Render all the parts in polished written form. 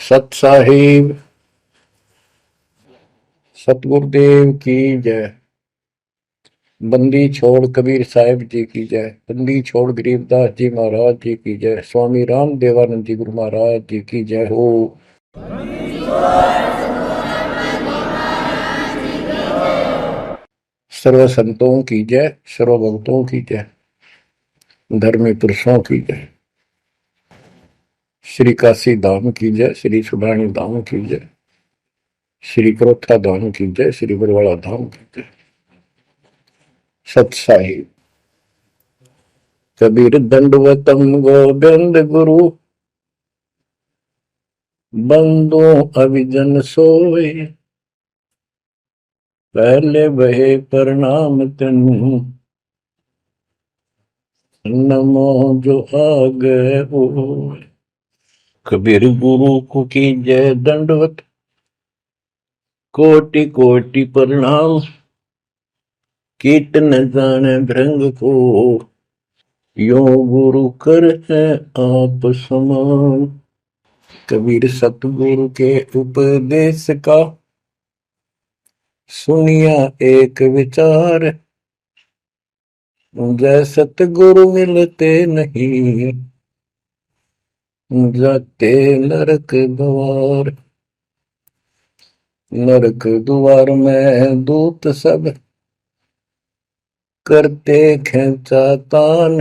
सत साहिब सतगुरुदेव की जय। बंदी छोड़ कबीर साहिब जी की जय। बंदी छोड़ गरीबदास जी महाराज जी की जय। स्वामी राम देवानंद जी गुरु महाराज जी की जय हो। सर्व संतों की जय, सर्व भक्तों की जय, धर्मी पुरुषों की जय। श्री काशी धाम की जय, श्री सुडानी धाम की जय, श्री क्रोथा धाम की जय, श्री बरवाड़ा धाम की जय। सत साहिब कबीर दंडवतम गोविंद गुरु, बंदो अभिजन सोए, पहले बहे प्रणाम तनु, नमो जो आगे होए। कबीर गुरु को की जय दंडवत, कोटि कोटि प्रणाम, कीट न जाने भृंग को, यो गुरु कर है आप समान। कबीर सतगुरु के उपदेश का, सुनिया एक विचार, जय सतगुरु मिलते नहीं, जाते नरक द्वार। नरक द्वार में दूत सब, करते खेचा तान,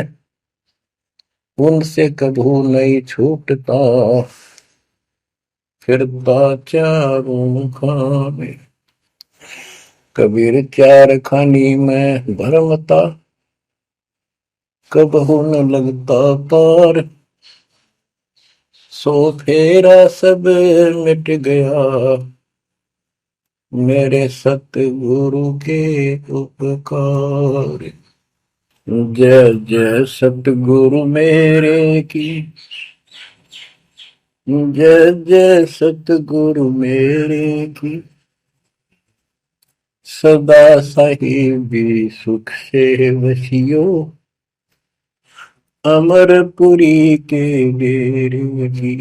उनसे कभू नहीं छूटता, फिरता चारों खाने। कबीर चार खानी में भरमता, कबहू न लगता पार, सो फेरा सब मिट गया, मेरे सतगुरु के उपकार। जय जय सतगुरु मेरे की, जय जय सतगुरु मेरे की, सदा साहिबी सुख से वसियो, अमरपुरी के डेरे की।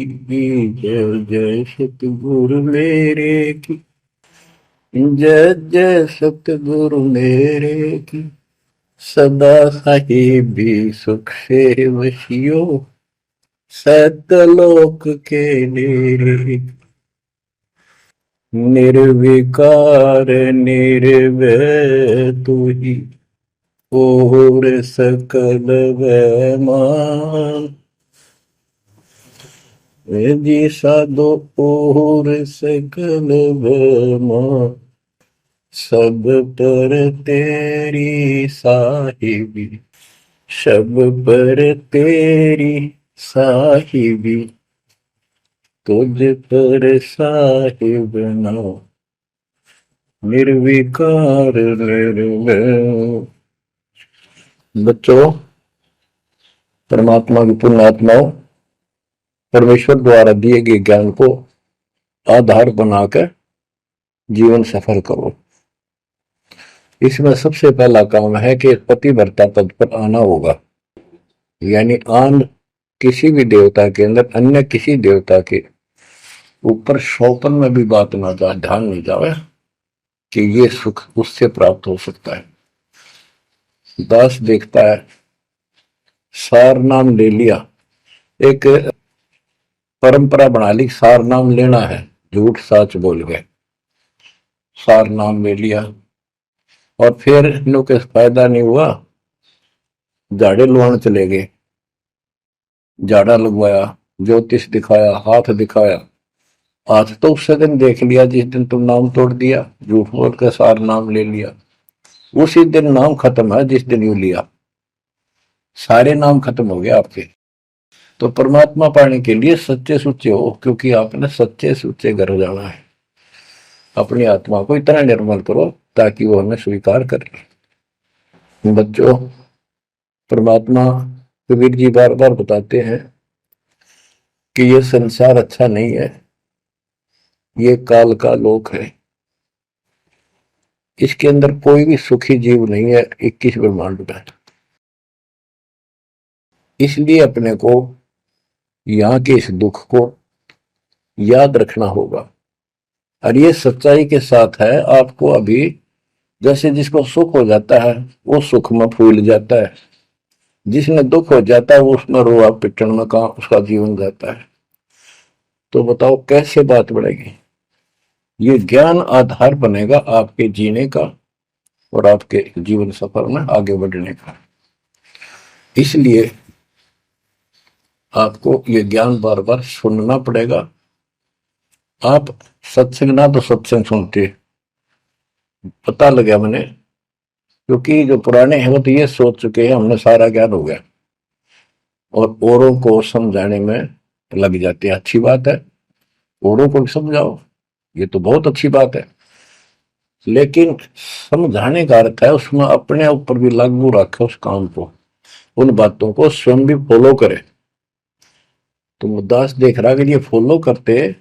जय जय सतगुरु मेरे की, जय जय सतगुरु मेरे की, सदा साहिबी सुख से वसियो, सतलोक के डेरे। निर्विकार निर्भय तू ही, और सकल वैमान, जी साधो और सकल वैमान, सब पर तेरी साहिबी, सब पर तेरी साहिबी, तुझ पर साहिब नाम, निर्विकार निर्भय। बच्चों, परमात्मा की पुण्यात्माओं, परमेश्वर द्वारा दिए गए ज्ञान को आधार बनाकर जीवन सफल करो। इसमें सबसे पहला काम है कि पतिव्रता पद पर आना होगा, यानी आन किसी भी देवता के अंदर अन्य किसी देवता के ऊपर शौकन में भी बात ना जाए, ध्यान नहीं जाए कि ये सुख उससे प्राप्त हो सकता है। दास देखता है, सार नाम ले लिया, एक परंपरा बना ली, सार नाम लेना है, झूठ साच बोल गए, सार नाम ले लिया, और फिर इनों के फायदा नहीं हुआ, झाड़े लुहान चले गए, झाड़ा लगवाया, ज्योतिष दिखाया, हाथ दिखाया, हाथ तो उस दिन देख लिया जिस दिन तुम नाम तोड़ दिया, झूठ बोल कर सार नाम ले लिया, उसी दिन नाम खत्म है जिस दिन यू लिया, सारे नाम खत्म हो गए आपके। तो परमात्मा पाने के लिए सच्चे सुच्चे हो, क्योंकि आपने सच्चे सुच्चे घर जाना है। अपनी आत्मा को इतना निर्मल करो ताकि वो हमें स्वीकार करे। बच्चों, परमात्मा कबीर जी बार बार बताते हैं कि ये संसार अच्छा नहीं है, ये काल का लोक है, इसके अंदर कोई भी सुखी जीव नहीं है 21 ब्रह्मांड में। इसलिए अपने को यहाँ के इस दुख को याद रखना होगा। और ये सच्चाई के साथ है। आपको अभी जैसे जिसको सुख हो जाता है वो सुख में फूल जाता है, जिसने दुख हो जाता है वो उसमें रोआ पिटन में कहा उसका जीवन जाता है। तो बताओ कैसे बात बढ़ेगी। ये ज्ञान आधार बनेगा आपके जीने का और आपके जीवन सफर में आगे बढ़ने का। इसलिए आपको ये ज्ञान बार बार सुनना पड़ेगा। आप सत्संग ना तो सत्संग सुनते, पता लगा मैंने, क्योंकि जो पुराने हैं वो तो ये सोच चुके हैं हमने सारा ज्ञान हो गया और औरों को समझाने में लग जाते हैं। अच्छी बात है, औरों को समझाओ, ये तो बहुत अच्छी बात है, लेकिन समझाने का अर्थ है उसमें अपने ऊपर भी लागू रखे उस काम को, उन बातों को स्वयं भी फॉलो करे। तो मुद्दास देख रहा कि ये फॉलो करते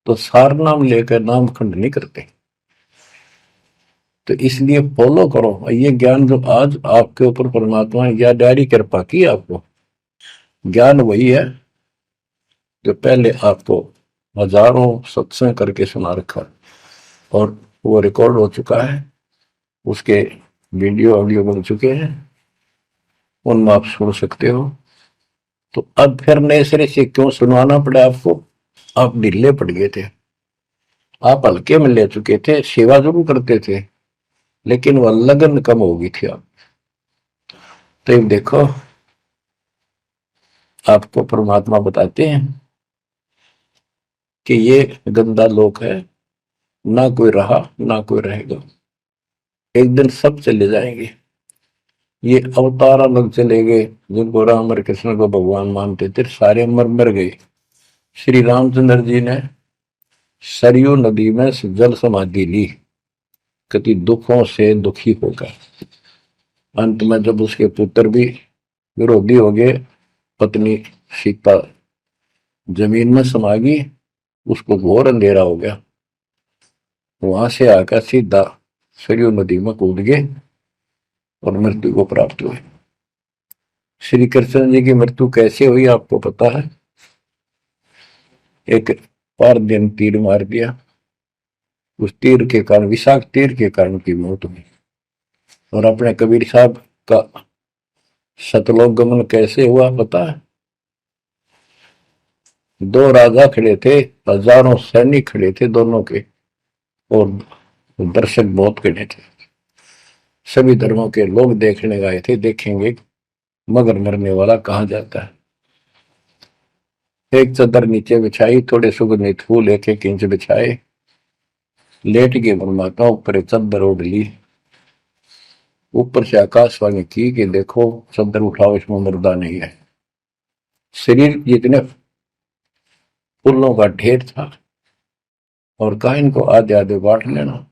तो सार नाम लेकर नाम खंड नहीं करते। तो इसलिए फॉलो करो ये ज्ञान जो आज आपके ऊपर परमात्मा ने या डायरी कृपा की आपको। ज्ञान वही है जो पहले आपको हजारों सत्संग करके सुना रखा और वो रिकॉर्ड हो चुका है, उसके वीडियो ऑडियो बन चुके हैं, उनमें आप सुन सकते हो। तो अब फिर नए सिरे से क्यों सुनवाना पड़ा आपको। आप ढीले पड़ गए थे, आप हल्के में ले चुके थे, सेवा जरूर करते थे लेकिन वह लगन कम हो गई थी आप। तो देखो आपको परमात्मा बताते हैं कि ये गंदा लोक है, ना कोई रहा ना कोई रहेगा, एक दिन सब चले जाएंगे। ये अवतार अलग चले गए, जिनको राम और कृष्ण को भगवान मानते थे सारे मर मर गए। श्री रामचंद्र जी ने सरयू नदी में जल समाधि ली, कति दुखों से दुखी होकर। अंत में जब उसके पुत्र भी विरोधी हो गए, पत्नी सीता जमीन में समा गई, उसको घोर अंधेरा हो गया, वहां से आकर सीधा सरयू नदी में कूद गए और मृत्यु को प्राप्त हुए। श्री कृष्ण जी की मृत्यु कैसे हुई आपको पता है। एक पार दिन तीर मार दिया, उस तीर के कारण, विषाक्त तीर के कारण की मौत हुई। और अपने कबीर साहब का सतलोक गमन कैसे हुआ पता है। दो राजा खड़े थे, हजारों सैनिक खड़े थे दोनों के, और दर्शक बहुत खड़े थे, सभी धर्मों के लोग देखने गए थे, देखेंगे मगर मरने वाला कहाँ जाता है। एक चादर नीचे बिछाई, थोड़े सुगंधित फूल एक एक इंच बिछाए, लेट के परमात्मा ऊपर चादर ओढ़ ली, ऊपर से आकाशवाणी की कि देखो चादर उठाओ, इसमें मुर्दा नहीं है। शरीर जितने फूलों का ढेर था और कहा इनको आधे आधे बांट लेना।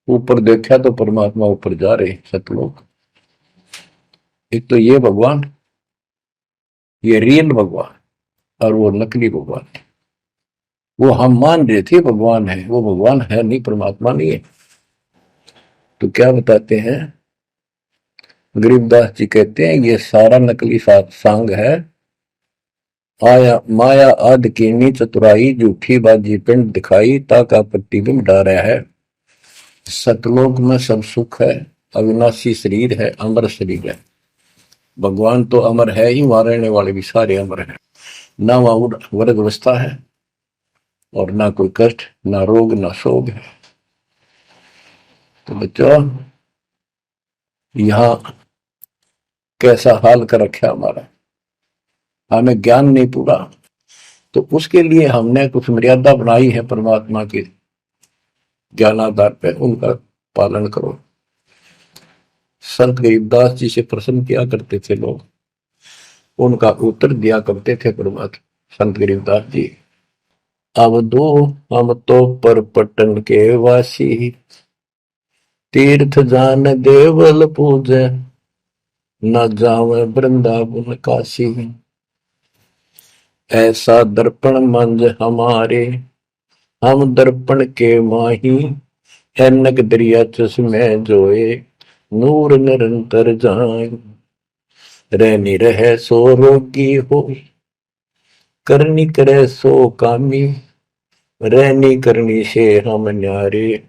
ऊपर देखा तो परमात्मा ऊपर जा रहे सतलोक। एक तो ये भगवान, ये रियल भगवान, और वो नकली भगवान। वो हम मान रहे थे भगवान है, वो भगवान है नहीं, परमात्मा नहीं है। तो क्या बताते हैं गरीबदास जी, कहते हैं ये सारा नकली सांग है, आया माया आद कीनी चतुराई, झूठी बाजी पिंड दिखाई, ताका प्रतिबिंब डारा है। सतलोक में सब सुख है, अविनाशी शरीर है, अमर शरीर है। भगवान तो अमर है ही, वहां रहने वाले भी सारे अमर हैं। ना वहां वर्ग अवस्था है और ना कोई कष्ट, ना रोग, ना शोक है। तो बच्चों यहां कैसा हाल कर रखा हमारा, हमें ज्ञान नहीं पूरा, तो उसके लिए हमने कुछ मर्यादा बनाई है परमात्मा के ज्ञान आधार पर, उनका पालन करो। संत गरीबदास जी से प्रश्न किया करते थे लोग, उनका उत्तर दिया करते थे परमात्मा संत गरीबदास जी। अब दो हम तो पर पटन के वासी, तीर्थ जान देवल पूजे, न जावे वृंदावन काशी। ऐसा दर्पण मंज हमारे, हम दर्पण के माही, ऐनक दरिया चश्मे जोए, नूर निरंतर जाए। रहनी रहे सो रोगी हो, करनी करे सो कामी, रहनी करनी से हम न्यारे,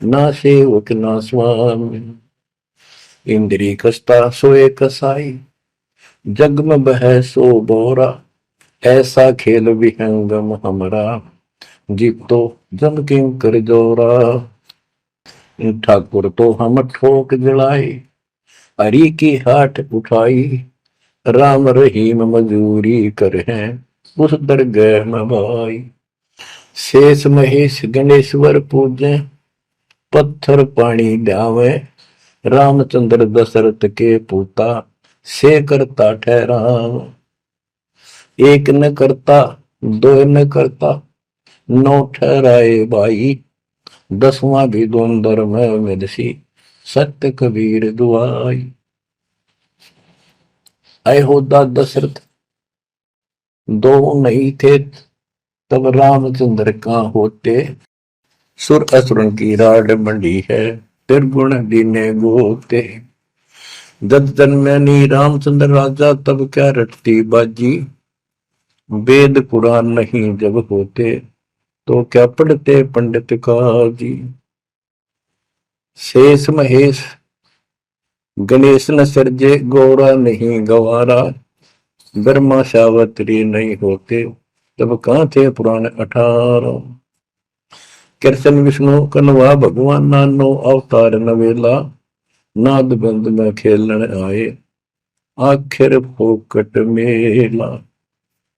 ना सेवक ना स्वामी। इंद्री कसता सोए कसाई, जग में बह सो बोरा, ऐसा खेल विहंगम हमरा, जीत तो जम किंग कर जोरा। ठाकुर तो हम ठोक जड़ाई, हरि की हाट उठाई, राम रहीम मजूरी कर हैं उस दरगाह में भाई। शेष महेश गणेश्वर पूजे, पत्थर पानी ध्यावे, रामचंद्र दशरथ के पूता, से करता ठहराव। एक न करता दो न करता, नौ ठहराए भाई, दसवां भी द्वंद्व में मेदसी, सत्य कबीर दुआई। अयोध्या दशरथ दो नहीं थे, तब रामचंद्र कहाँ होते, सुर असुरन की राड मंडी है, त्रिगुण दीने गोते। जब जन्मनी रामचंद्र राजा, तब क्या रटती बाजी, वेद पुराण नहीं जब होते, तो क्या पढ़ते पंडित काजी। शेष महेश गणेश न सर्जे, गौरा नहीं गवारा, ब्रह्मा सावत्री नहीं होते, तब कहाँ थे पुराण 18। कृष्ण विष्णु कन्वा भगवान, नानो अवतार नवेला, नाद बंद में खेलन आए, आखिर फोकट मेला।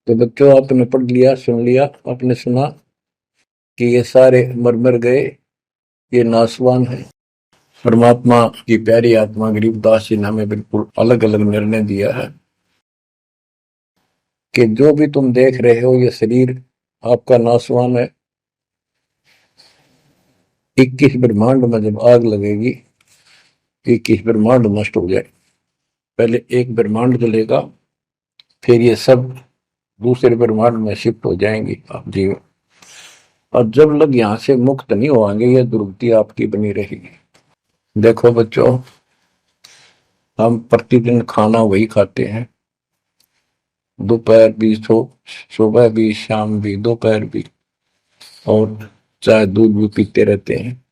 तो बच्चों आपने पढ़ लिया, सुन लिया, आपने सुना कि ये सारे मर मर गए, ये नासवान है। परमात्मा की प्यारी आत्मा गरीबदास जी ने हमें बिल्कुल अलग अलग निर्णय दिया है कि जो भी तुम देख रहे हो ये शरीर आपका नासवान है। 21 ब्रह्मांड में जब आग लगेगी, 21 ब्रह्मांड नष्ट हो जाए, पहले एक ब्रह्मांड जलेगा, फिर ये सब दूसरे ब्रह्मांड में शिफ्ट हो जाएंगे आप जीव। और जब लग यहां से मुक्त नहीं होंगे, ये दुर्गति आपकी बनी रहेगी। देखो बच्चों, हम प्रतिदिन खाना वही खाते हैं, दोपहर भी, सुबह भी, शाम भी, दोपहर भी, और चाय दूध भी पीते रहते हैं।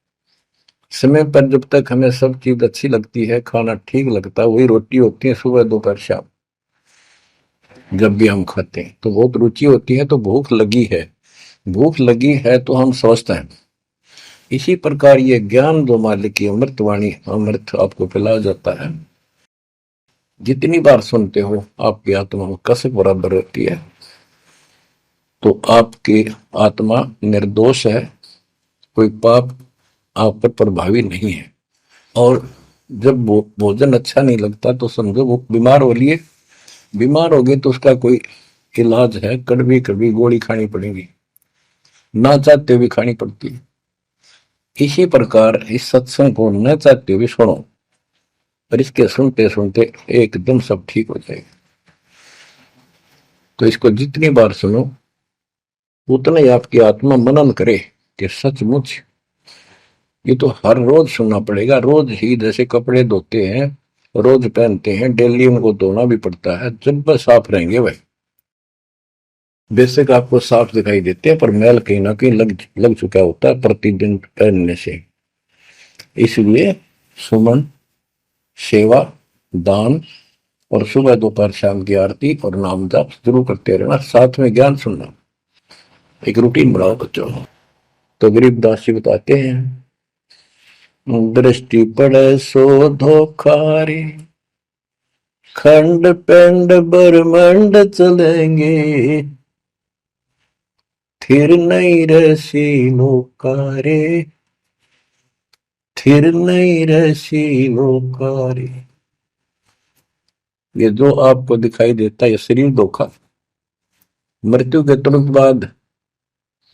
समय पर जब तक हमें सब चीज अच्छी लगती है, खाना ठीक लगता है, वही रोटी होती है सुबह दोपहर शाम। जब भी हम खाते हैं तो बहुत रुचि होती है, तो भूख लगी है, भूख लगी है तो हम स्वस्थ हैं। इसी प्रकार ये ज्ञान जो मालिक की अमृतवाणी, अमृत आपको पिलाया जाता है, जितनी बार सुनते हो आपकी आत्मा में कसक बराबर रहती है। तो आपकी आत्मा निर्दोष है, कोई पाप आप पर प्रभावी नहीं है। और जब भोजन अच्छा नहीं लगता तो समझो वो बीमार हो लिए, बीमार हो गए तो उसका कोई इलाज है, कड़वी कड़वी गोली खानी पड़ेगी, ना चाहते हुए खानी पड़ती है। इसी प्रकार इस सत्संग को न चाहते हुए सुनो, और इसके सुनते सुनते एकदम सब ठीक हो जाएगा। तो इसको जितनी बार सुनो उतना ही आपकी आत्मा मनन करे कि सचमुच ये तो हर रोज सुनना पड़ेगा। रोज ही जैसे कपड़े धोते हैं, रोज पहनते हैं, डेली उनको धोना भी पड़ता है, जब बस साफ रहेंगे वह बेशक आपको साफ दिखाई देते हैं, पर मैल कहीं ना कहीं लग चुका होता है प्रतिदिन पहनने से। इसलिए सुमन, सेवा, दान और सुबह दोपहर शाम की आरती और नाम जाप जरूर करते रहना, साथ में ज्ञान सुनना, एक रूटीन बनाओ बच्चों। तो गरीबदास जी बताते हैं, दृष्टि पड़े सो धोखारी, खंड पेंड ब्रह्मांड चलेंगे, थिर नहीं रसी लोकारे, थिर नहीं रसी लोकारे। ये जो आपको दिखाई देता है ये शरीर धोखा, मृत्यु के तुरंत बाद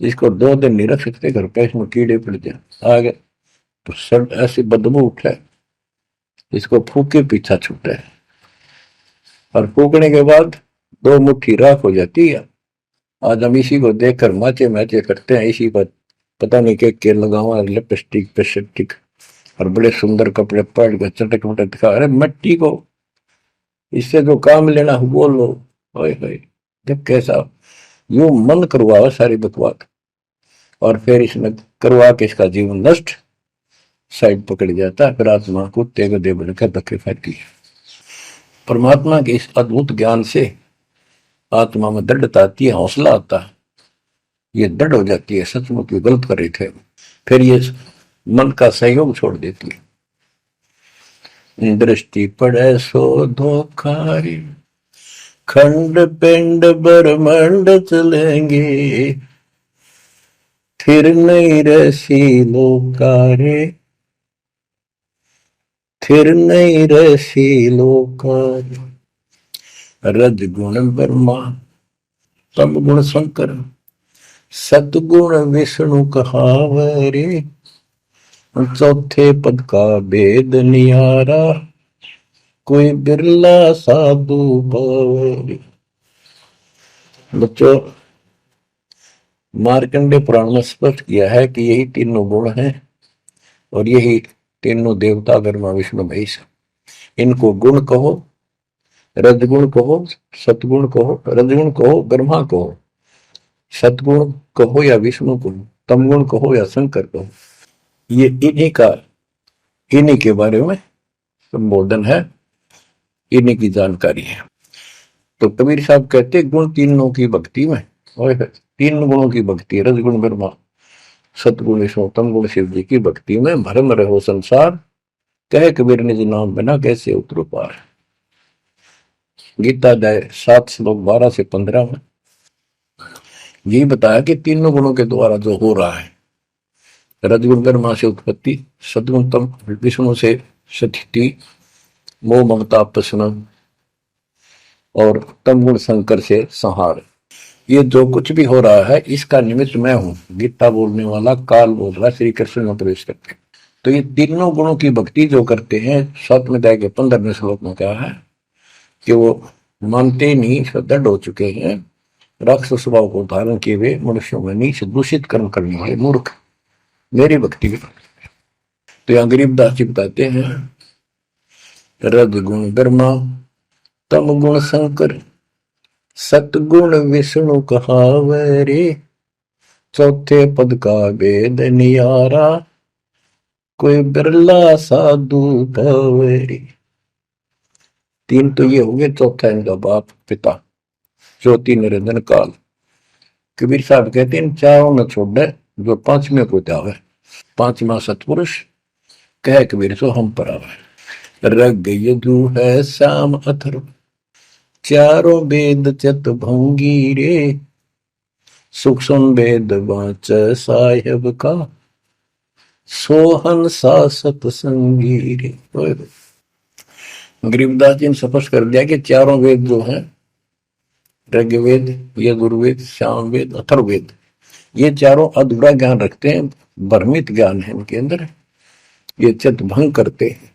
इसको 2 दिन नहीं रख सकते घर पे, इसमें कीड़े पड़ जाए आगे तो सब ऐसी बदबू उठे, इसको फूके पीछा छूटे, और फूकने के बाद 2 मुट्ठी राख हो जाती है। आज हम इसी को देखकर माचे मैचे करते हैं, इसी पर पता नहीं क्या लगावा, लिपस्टिक पेस्टिक और बड़े सुंदर कपड़े पहन कर चटक मटक दिखा। अरे मट्टी को इससे जो काम लेना वो लो, जब कैसा यूं मन करवावे सारी बकवास, और फिर इसमें करवा के इसका जीवन नष्ट साइड पकड़ जाता है, फिर आत्मा कुत्ते गधे बनकर धक्के खाती है। परमात्मा के इस अद्भुत ज्ञान से आत्मा में दृढ़ता आती है, हौसला आता है, ये दृढ़ हो जाती है, सचमुच ये गलत कर रहे थे, फिर ये मन का सहयोग छोड़ देती है। दृष्टि पड़े सो धोखारी, खंड पिंड ब्रह्मांड चलेंगे, फिर नहीं रसी लोकारे, फिर नहीं रसी लोकारे। रजगुण ब्रह्मा, तम गुण शंकर, सतगुण विष्णु कहावरे, चौथे पद का भेद निहारा, कोई बिरला साधु पावरे। बच्चों, मार्कंडे पुराण में स्पष्ट किया है कि यही तीनों गुण हैं और यही तीनों देवता ब्रह्मा विष्णु महेश, इनको गुण कहो, रजगुण कहो, सतगुण कहो, रजगुण कहो ब्रह्मा कहो, सतगुण कहो या विष्णु कहो, तमगुण कहो या शंकर कहो, ये इन्हीं के बारे में संबोधन है, इन्हीं की जानकारी है। तो कबीर साहब कहते गुण तीनों की भक्ति में, और तीन गुणों की भक्ति, रजगुण ब्रह्मा, सतगुण विष्णु, तमगुण शिव जी की भक्ति में भरम रहो संसार, कहे कबीर निज नाम बिना कैसे उतरो पार। गीता अध्याय 7 श्लोक 12 से 15 में यही बताया कि तीनों गुणों के द्वारा जो हो रहा है, रजगुण ब्रह्मा से उत्पत्ति, सतगुण तम विष्णु से स्थिति, मोह ममता प्रश्न, और तमगुण शंकर से संहार, ये जो कुछ भी हो रहा है इसका निमित्त मैं हूं। गीता बोलने वाला काल बोल रहा है, श्री कृष्ण में प्रवेश करते। तो ये तीनों गुणों की भक्ति जो करते हैं, 7वें अध्याय के 15वें श्लोक में क्या है कि वो मानते नहीं, दृढ़ हो चुके हैं, राक्षस स्वभाव को धारण किए हुए मनुष्यों में नीच दूषित कर्म करने वाले मूर्ख मेरी भक्ति में। तो यहाँ गरीबदास जी बताते हैं, रजगुण ब्रह्मा, तम गुण शंकर, सतगुण विष्णु कहावरे, चौथे पद का भेद नियारा, कोई बिरला साधु पावरे। तीन तो ये हो गए, चौथा इनका बाप पिता ज्योति निरंजन काल। कबीर साहब कहते हैं इन चारों में छोड़ जो पांचवें को त्यावे, पांचवा सतपुरुष कह कबीर सो हम पर आवे। रग यदु है श्याम अथर्व, चारों वेद चत भंगी रे, सूक्ष्म वेद वाच साहेब का, सोहन सा सतसंगी रे। गरीबदास जी ने स्पष्ट कर दिया कि चारों वेद जो हैं, ऋग्वेद, यजुर्वेद, सामवेद, अथर्ववेद, ये चारों अधूरा ज्ञान रखते हैं, भ्रमित ज्ञान है इनके अंदर, ये चित भंग करते हैं।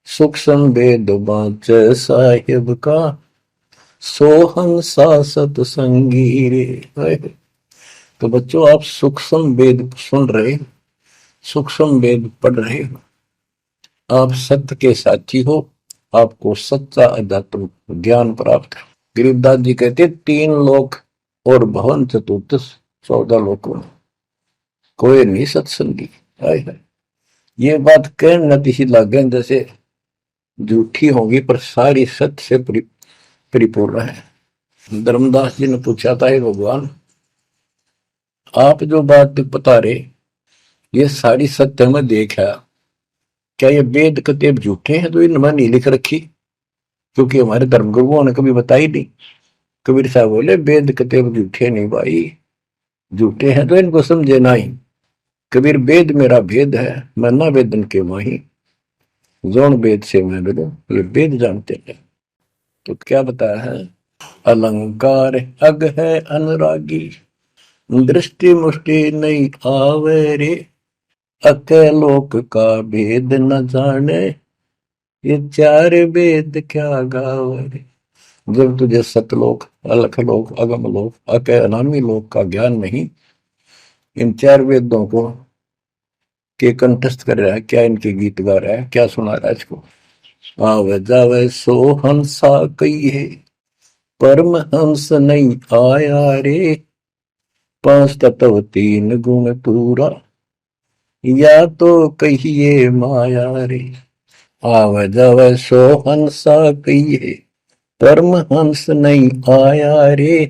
सूक्ष्म वेद वाच साहिब का, सोहन सा सतसंगी रे। तो बच्चों, आप सूक्ष्म वेद सुन रहे, सूक्ष्म वेद पढ़ रहे हो, आप सत्य के साथी हो, आपको सच्चा अध्यात्म ज्ञान प्राप्त है। गरीबदास जी कहते 3 लोक और भवन चतुर्थ 14 लोकों में कोई नहीं सत्संगी। ये बात कहने नतीशी लगे जैसे झूठी होगी, पर सारी सत्य से परिपूर्ण है। धर्मदास जी ने पूछा था, हे भगवान, आप जो बात बता रहे ये सारी सत्य में देखा, क्या ये वेद कतेब झूठे हैं तो इनमें नहीं लिख रखी? क्योंकि हमारे धर्मगुरुओं ने कभी बताई नहीं। कबीर साहब बोले वेद कतेब झूठे नहीं भाई, झूठे हैं तो इनको समझे नहीं। कबीर वेद मेरा भेद है, मैं ना वेदन के माही, जोन वेद से मैं मिलूं, ये वेद जानते हैं। तो क्या बताया है, अलंकार अग है अनुरागी, दृष्टि मुष्टि नहीं आवे रे, अके लोक का भेद न जाने, ये 4 वेद क्या गावे। जब तुझे सतलोक, अलख लोक, अगम लोक, अके अनामी लोक का ज्ञान नहीं, इन 4 वेदों को के कंठस्थ कर रहा है, क्या इनके गीत गा रहा है, क्या सुना रहा है इसको। आवे जावे सो हंसा कही है, परमहंस नहीं आया रे, पांच तत्व तीन गुण पूरा, या तो कहिए माया रे, आव जव सो हंसा कहिए, परमहंस नहीं आया रे,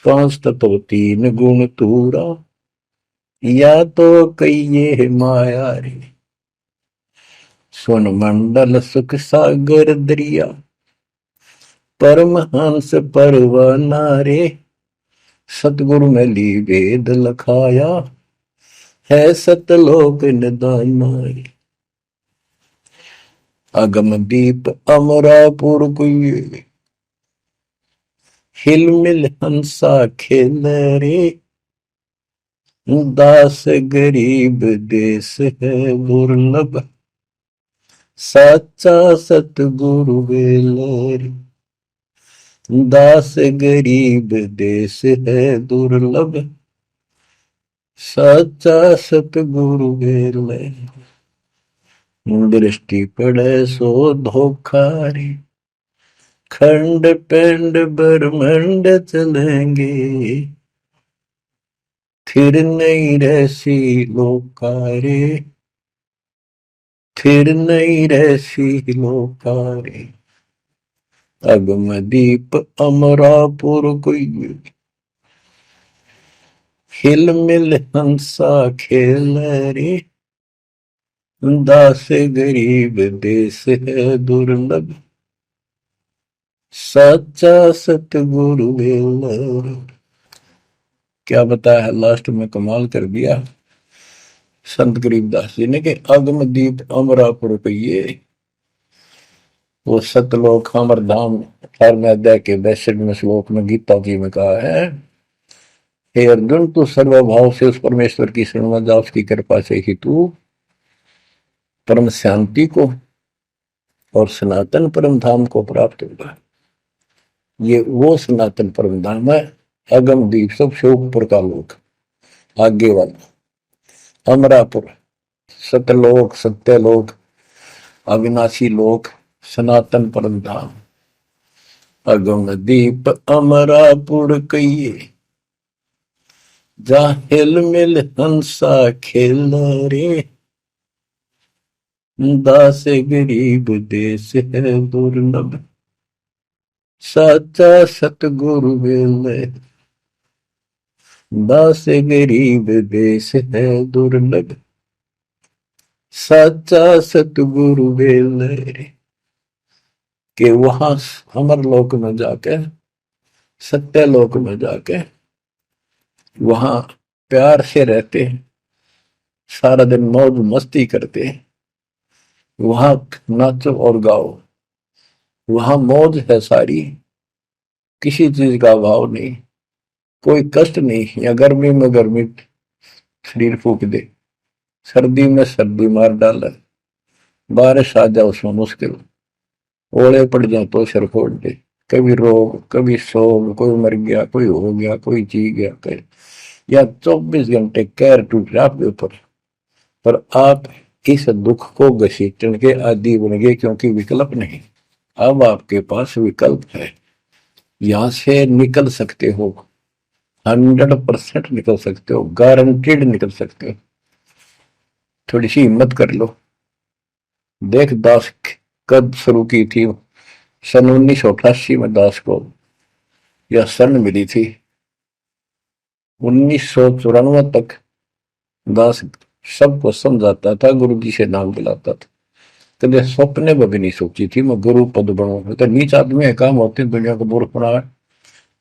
पांच तत्व तीन गुण तूरा, या तो कहिए माया रे, सुन मंडल सुख सागर दरिया, परमहंस परवाना रे, सतगुरु में ली वेद लखाया, है सतलोक निदाना रे, अगम दीप अमरापुर कुए, हिल मिल हंसा खेल रे, दास गरीब देश है दुर्लभ, साचा सतगुरु वेलरी, दास गरीब देश है दुर्लभ, साचा सतगुरु वेलरी, दृष्टि पड़े सो धोखा रे, खंड पिंड ब्रह्मंड चलेंगे, फिर नहीं रहसी लोकारे, फिर नहीं रहसी लोकारे, अगम दीप अमरापुर कोई, हिल मिल हंसा खेल रे, दास गरीब देश है दुर्लभ, सच्चा सतगुरु वेलर। क्या बताया है लास्ट में, कमाल कर दिया संत गरीबदास जी ने कि अगम दीप अमरापुर कहिए, वो सतलोक अमर धाम 18वें अध्याय के 62वें श्लोक में गीता जी में कहा है, हे अर्जुन तू सर्वभाव से उस परमेश्वर की शरण में जा, उसकी कृपा से ही तू परम शांति को और सनातन परम धाम को प्राप्त होगा। ये वो सनातन परम धाम है, अगम दीप सबसे ऊपर का लोक, आगे वाला अमरापुर, सतलोक सत्यलोक अविनाशी लोक, सनातन परम धाम, अगम दीप अमरापुर कहिए, जा हिल मिल हंसा खेल रे, दास गरीब देश है दुर्लभ, साचा सतगुरु वेले, दास गरीब देश है दुर्लभ, साचा सतगुरु वेले, कि वहां अमर लोक में जाके, सत्य लोक में जाके वहां प्यार से रहते हैं, सारा दिन मौज मस्ती करते हैं, वहां नाचो और गाओ, वहां मौज है सारी, किसी चीज का अभाव नहीं, कोई कष्ट नहीं, या गर्मी में गर्मी शरीर फूक दे, सर्दी में सर्दी मार डाले, बारिश आ जाए उसमें मुश्किल, ओले पड़ जाए तो सिर फोड़ दे, कभी रोग कभी शोक, कोई मर गया कोई हो गया कोई जी गया कहीं, या 24 घंटे कैर टूट रहा आपके ऊपर, पर आप इस दुख को घसीटने के आदि बन गए, क्योंकि विकल्प नहीं, अब आपके पास विकल्प है, यहां से निकल सकते हो, 100% निकल सकते हो, गारंटीड निकल सकते हो, थोड़ी सी हिम्मत कर लो। देख दास कब शुरू की थी, सन 1988 में दास को यह शरण मिली थी, 1994 तक दास सबको समझाता था, गुरु जी से नाम दिलाता था, कभी सपने में भी नहीं सोची थी मैं गुरु पद बनूंगा, तो नीच आदमी है, काम होते दुनिया को मूर्ख बनाए,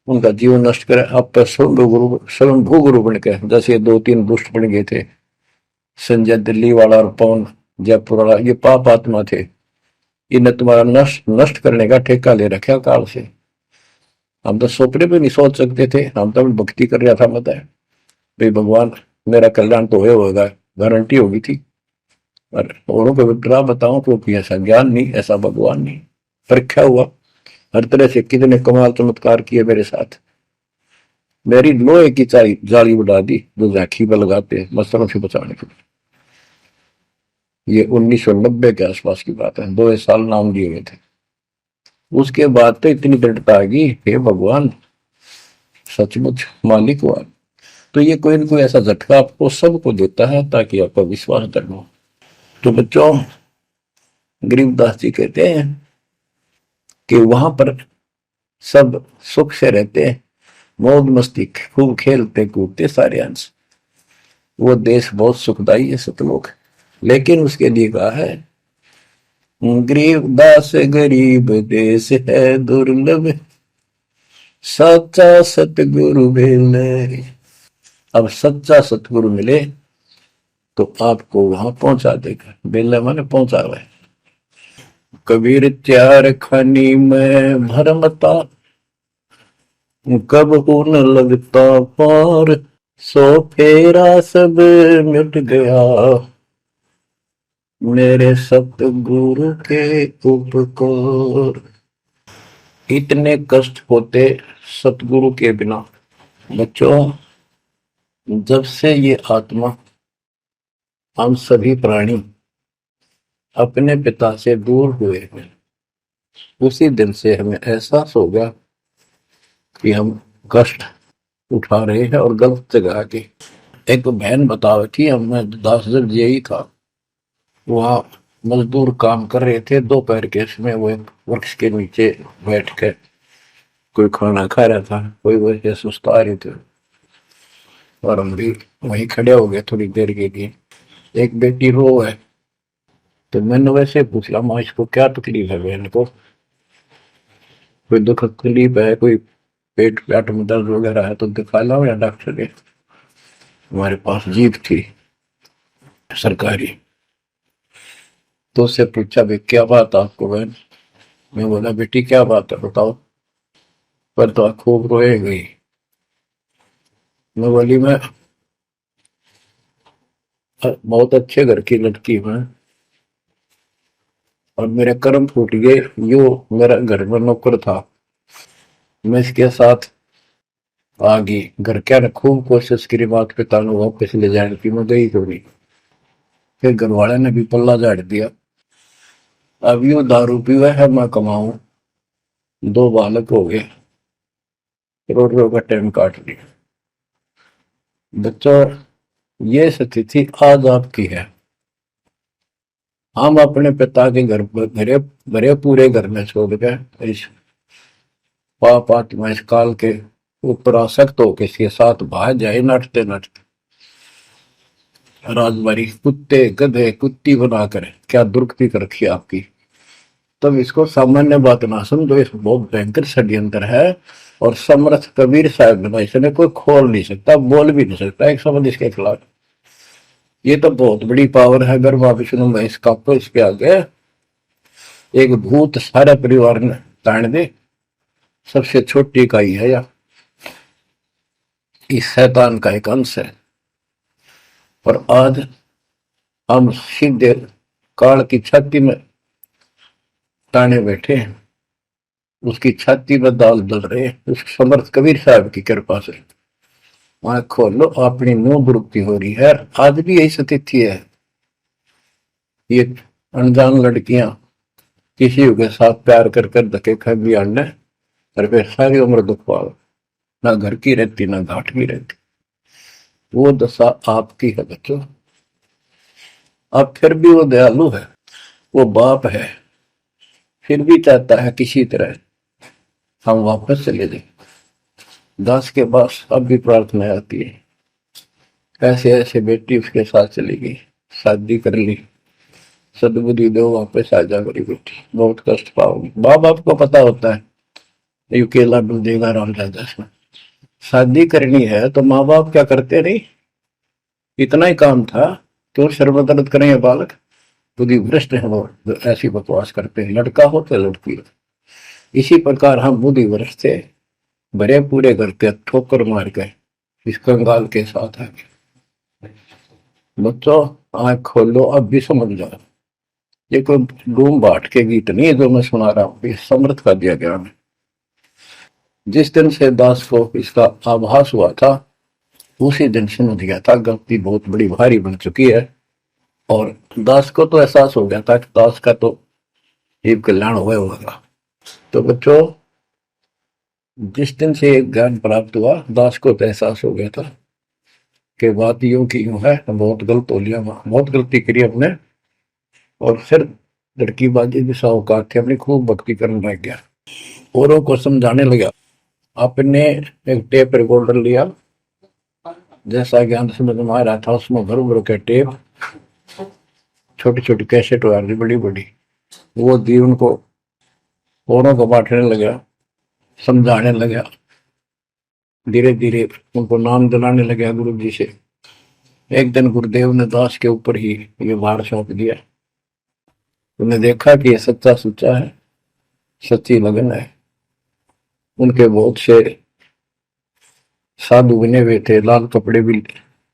उनका जीवन नष्ट करे, आप स्वयंभू गुरु बन के, जैसे 2-3 दुष्ट बन गए थे, संजय दिल्ली वाला और पवन जयपुर वाला, ये पाप आत्मा थे, इन्हें तुम्हारा नष्ट करने का ठेका ले रखा काल से, हम तो सपने भी नहीं सोच सकते थे, हम तो भक्ति कर रहा था, मत है भाई भगवान मेरा कल्याण तो होगा, गारंटी होगी थी, पर औरों को विग्रह बताऊं क्योंकि ऐसा ज्ञान नहीं, ऐसा भगवान नहीं, परीक्षा हुआ हर तरह से, कितने कमाल चमत्कार किए मेरे साथ, मेरी लोहे की जाली उड़ा दी जो झांकी पर लगाते हैं मच्छरों से बचाने के लिए। ये 1990 के आसपास की बात है, 2 साल नाम दिए गए थे, उसके बाद तो इतनी दृढ़ता आ गई, हे भगवान सचमुच मालिक हुआ। तो ये कोई ना कोई ऐसा झटका आपको सबको देता है ताकि आपका विश्वास दृढ़ हो। तो बच्चों, गरीबदास जी कहते हैं कि वहां पर सब सुख से रहते हैं, मौज मस्ती खूब खेलते कूदते सारे अंश। वो देश बहुत सुखदाई है सतलोक, लेकिन उसके लिए कहा है गरीबदास गरीब देश है दुर्लभ, सच्चा सतगुरु मिले। अब सच्चा सतगुरु मिले तो आपको वहां पहुंचा देगा। बेला माने पहुंचा हुआ है। कबीर त्यार खानी में भरमता, कब हो न लगता पार, सो फेरा सब मिट गया, मेरे सतगुरु के उपकार। इतने कष्ट होते सतगुरु के बिना। बच्चों, जब से ये आत्मा, हम सभी प्राणी अपने पिता से दूर हुए हैं, उसी दिन से हमें एहसास हो गया कि हम कष्ट उठा रहे हैं और गलत जगह के। एक बहन बता रही थी, हमें 10 दिन यही था, वहाँ मजदूर काम कर रहे थे, दोपहर के समय वो एक वृक्ष के नीचे बैठ कर कोई खाना खा रहा था, कोई वैसे सुस्ता रहे थे और हम भी वहीं खड़े हो गए थोड़ी देर के लिए। एक बेटी रो है, तो मैंने वैसे पूछा, माँ इसको क्या तकलीफ है, बहन को कोई दुख तकलीफ है, कोई पेट पेट में दर्द वगैरह है तो दिखा लाओ या डॉक्टर के। हमारे पास जीप थी सरकारी, तो उससे पूछा भाई क्या बात आपको बहन। मैं बोला बेटी क्या बात है बताओ। पर तो खूब रोए गई। मैं बोली मैं बहुत अच्छे घर की लड़की हूँ और मेरे कर्म फूट गए। यो मेरा घर में नौकर था, मैं इसके साथ आ गई। घर क्या ने खूब कोशिश करी माता पिता ने वापस ले जाने की, मैं गई तो नहीं। फिर घर वाले ने भी पल्ला झाड़ दिया। अब यू दारू पीवा है, मैं कमाऊं, 2 बालक हो गए, रोड रोड का टाइम काट लिया। बच्चों, ये स्थिति आज आपकी है। हम अपने पिता के घर घरे भरे पूरे घर में छोड़ के इस पाप आत्मा इस काल के ऊपर आसक्त हो किसी साथ भाग जाए नटते नटते। राजबारी कुत्ते गधे कुत्ती बनाकर क्या दुर्गति कर रखी आपकी। तब इसको सामान्य बात ना समझो, इस बहुत भयंकर षड्यंत्र है। और समर्थ कबीर साहब ने इसने कोई खोल नहीं सकता, बोल भी नहीं सकता एक शब्द इसके खिलाफ। ये तो बहुत बड़ी पावर है। अगर वहां विष्णु महेश का तो इसके आगे एक भूत सारे परिवार ने ताण दे, सबसे छोटी इकाई है या इस शैतान का एक अंश है। और आज हम सीधे काल की छाती में ताने बैठे हैं, उसकी छाती में दाल दल रहे हैं, उस समर्थ कबीर साहब की कृपा से। वहां खोलो, अपनी नो दुरुक्ति हो रही है। आज भी यही स्थिति है। ये अनजान लड़कियां किसी के साथ प्यार कर कर धके खा भी आने, और फिर सारी उम्र दुख पाओ, ना घर की रहती ना घाट की रहती। वो दशा आपकी है बच्चों। अब फिर भी वो दयालु है, वो बाप है, फिर भी चाहता है किसी तरह हम वापस चले जाए। दास के पास अब भी प्रार्थना आती है, ऐसे ऐसे बेटी उसके साथ चली गई, शादी कर ली, सदबुद्धि दो वापस आ जा मेरी बेटी, बहुत कष्ट पाओगी। माँ बाप को पता होता है ये केला मिल देगा राम राजा में। शादी करनी है तो माँ बाप क्या करते नहीं, इतना ही काम था। क्यों शर्मदर्द करें ये बालक, बुद्धि भ्रष्ट है वो, ऐसी बकवास करते हैं, लड़का हो तो लड़की हो। इसी प्रकार हम बुद्धि भ्रष्ट थे, भरे पूरे घर के ठोकर मार गए इस कंगाल के साथ आगे। बच्चों, आंख खोलो, अब भी समझ जाओ। ये कोई डूम बाट के गीत नहीं है जो मैं सुना रहा हूँ, ये समर्थ का दिया गया है। जिस दिन से दास को इसका आभास हुआ था, उसी दिन समझ गया था गलती बहुत बड़ी भारी बन चुकी है। और दास को तो एहसास हो गया था कि दास का तो जीव कल्याण हुआ होगा। तो बच्चों, जिस दिन से ज्ञान प्राप्त हुआ, दास को तो एहसास हो गया था कि बात यूं की यूं है, बहुत गलत हो लिया, बहुत गलती करी हमने। और फिर लड़की बाजी भी साहूकार थे, अपनी खूब भक्ति करने लग गया, औरों को समझाने लगा। आपने एक टेप रिकॉर्डर लिया, जैसा ज्ञान समझ में आ रहा था उसमें भर भर के टेप, छोटी छोटी कैसेट आ रही बड़ी बड़ी, वो दी उनको, औरों को बांटने लगा, समझाने लगा, धीरे धीरे उनको नाम दिलाने लगा गुरु जी से। एक दिन गुरुदेव ने दास के ऊपर ही ये भार सौंप दिया। उन्हें देखा कि ये सच्चा सुच्चा है, सच्ची लगन है। उनके बहुत से साधु बने हुए थे, लाल कपड़े भी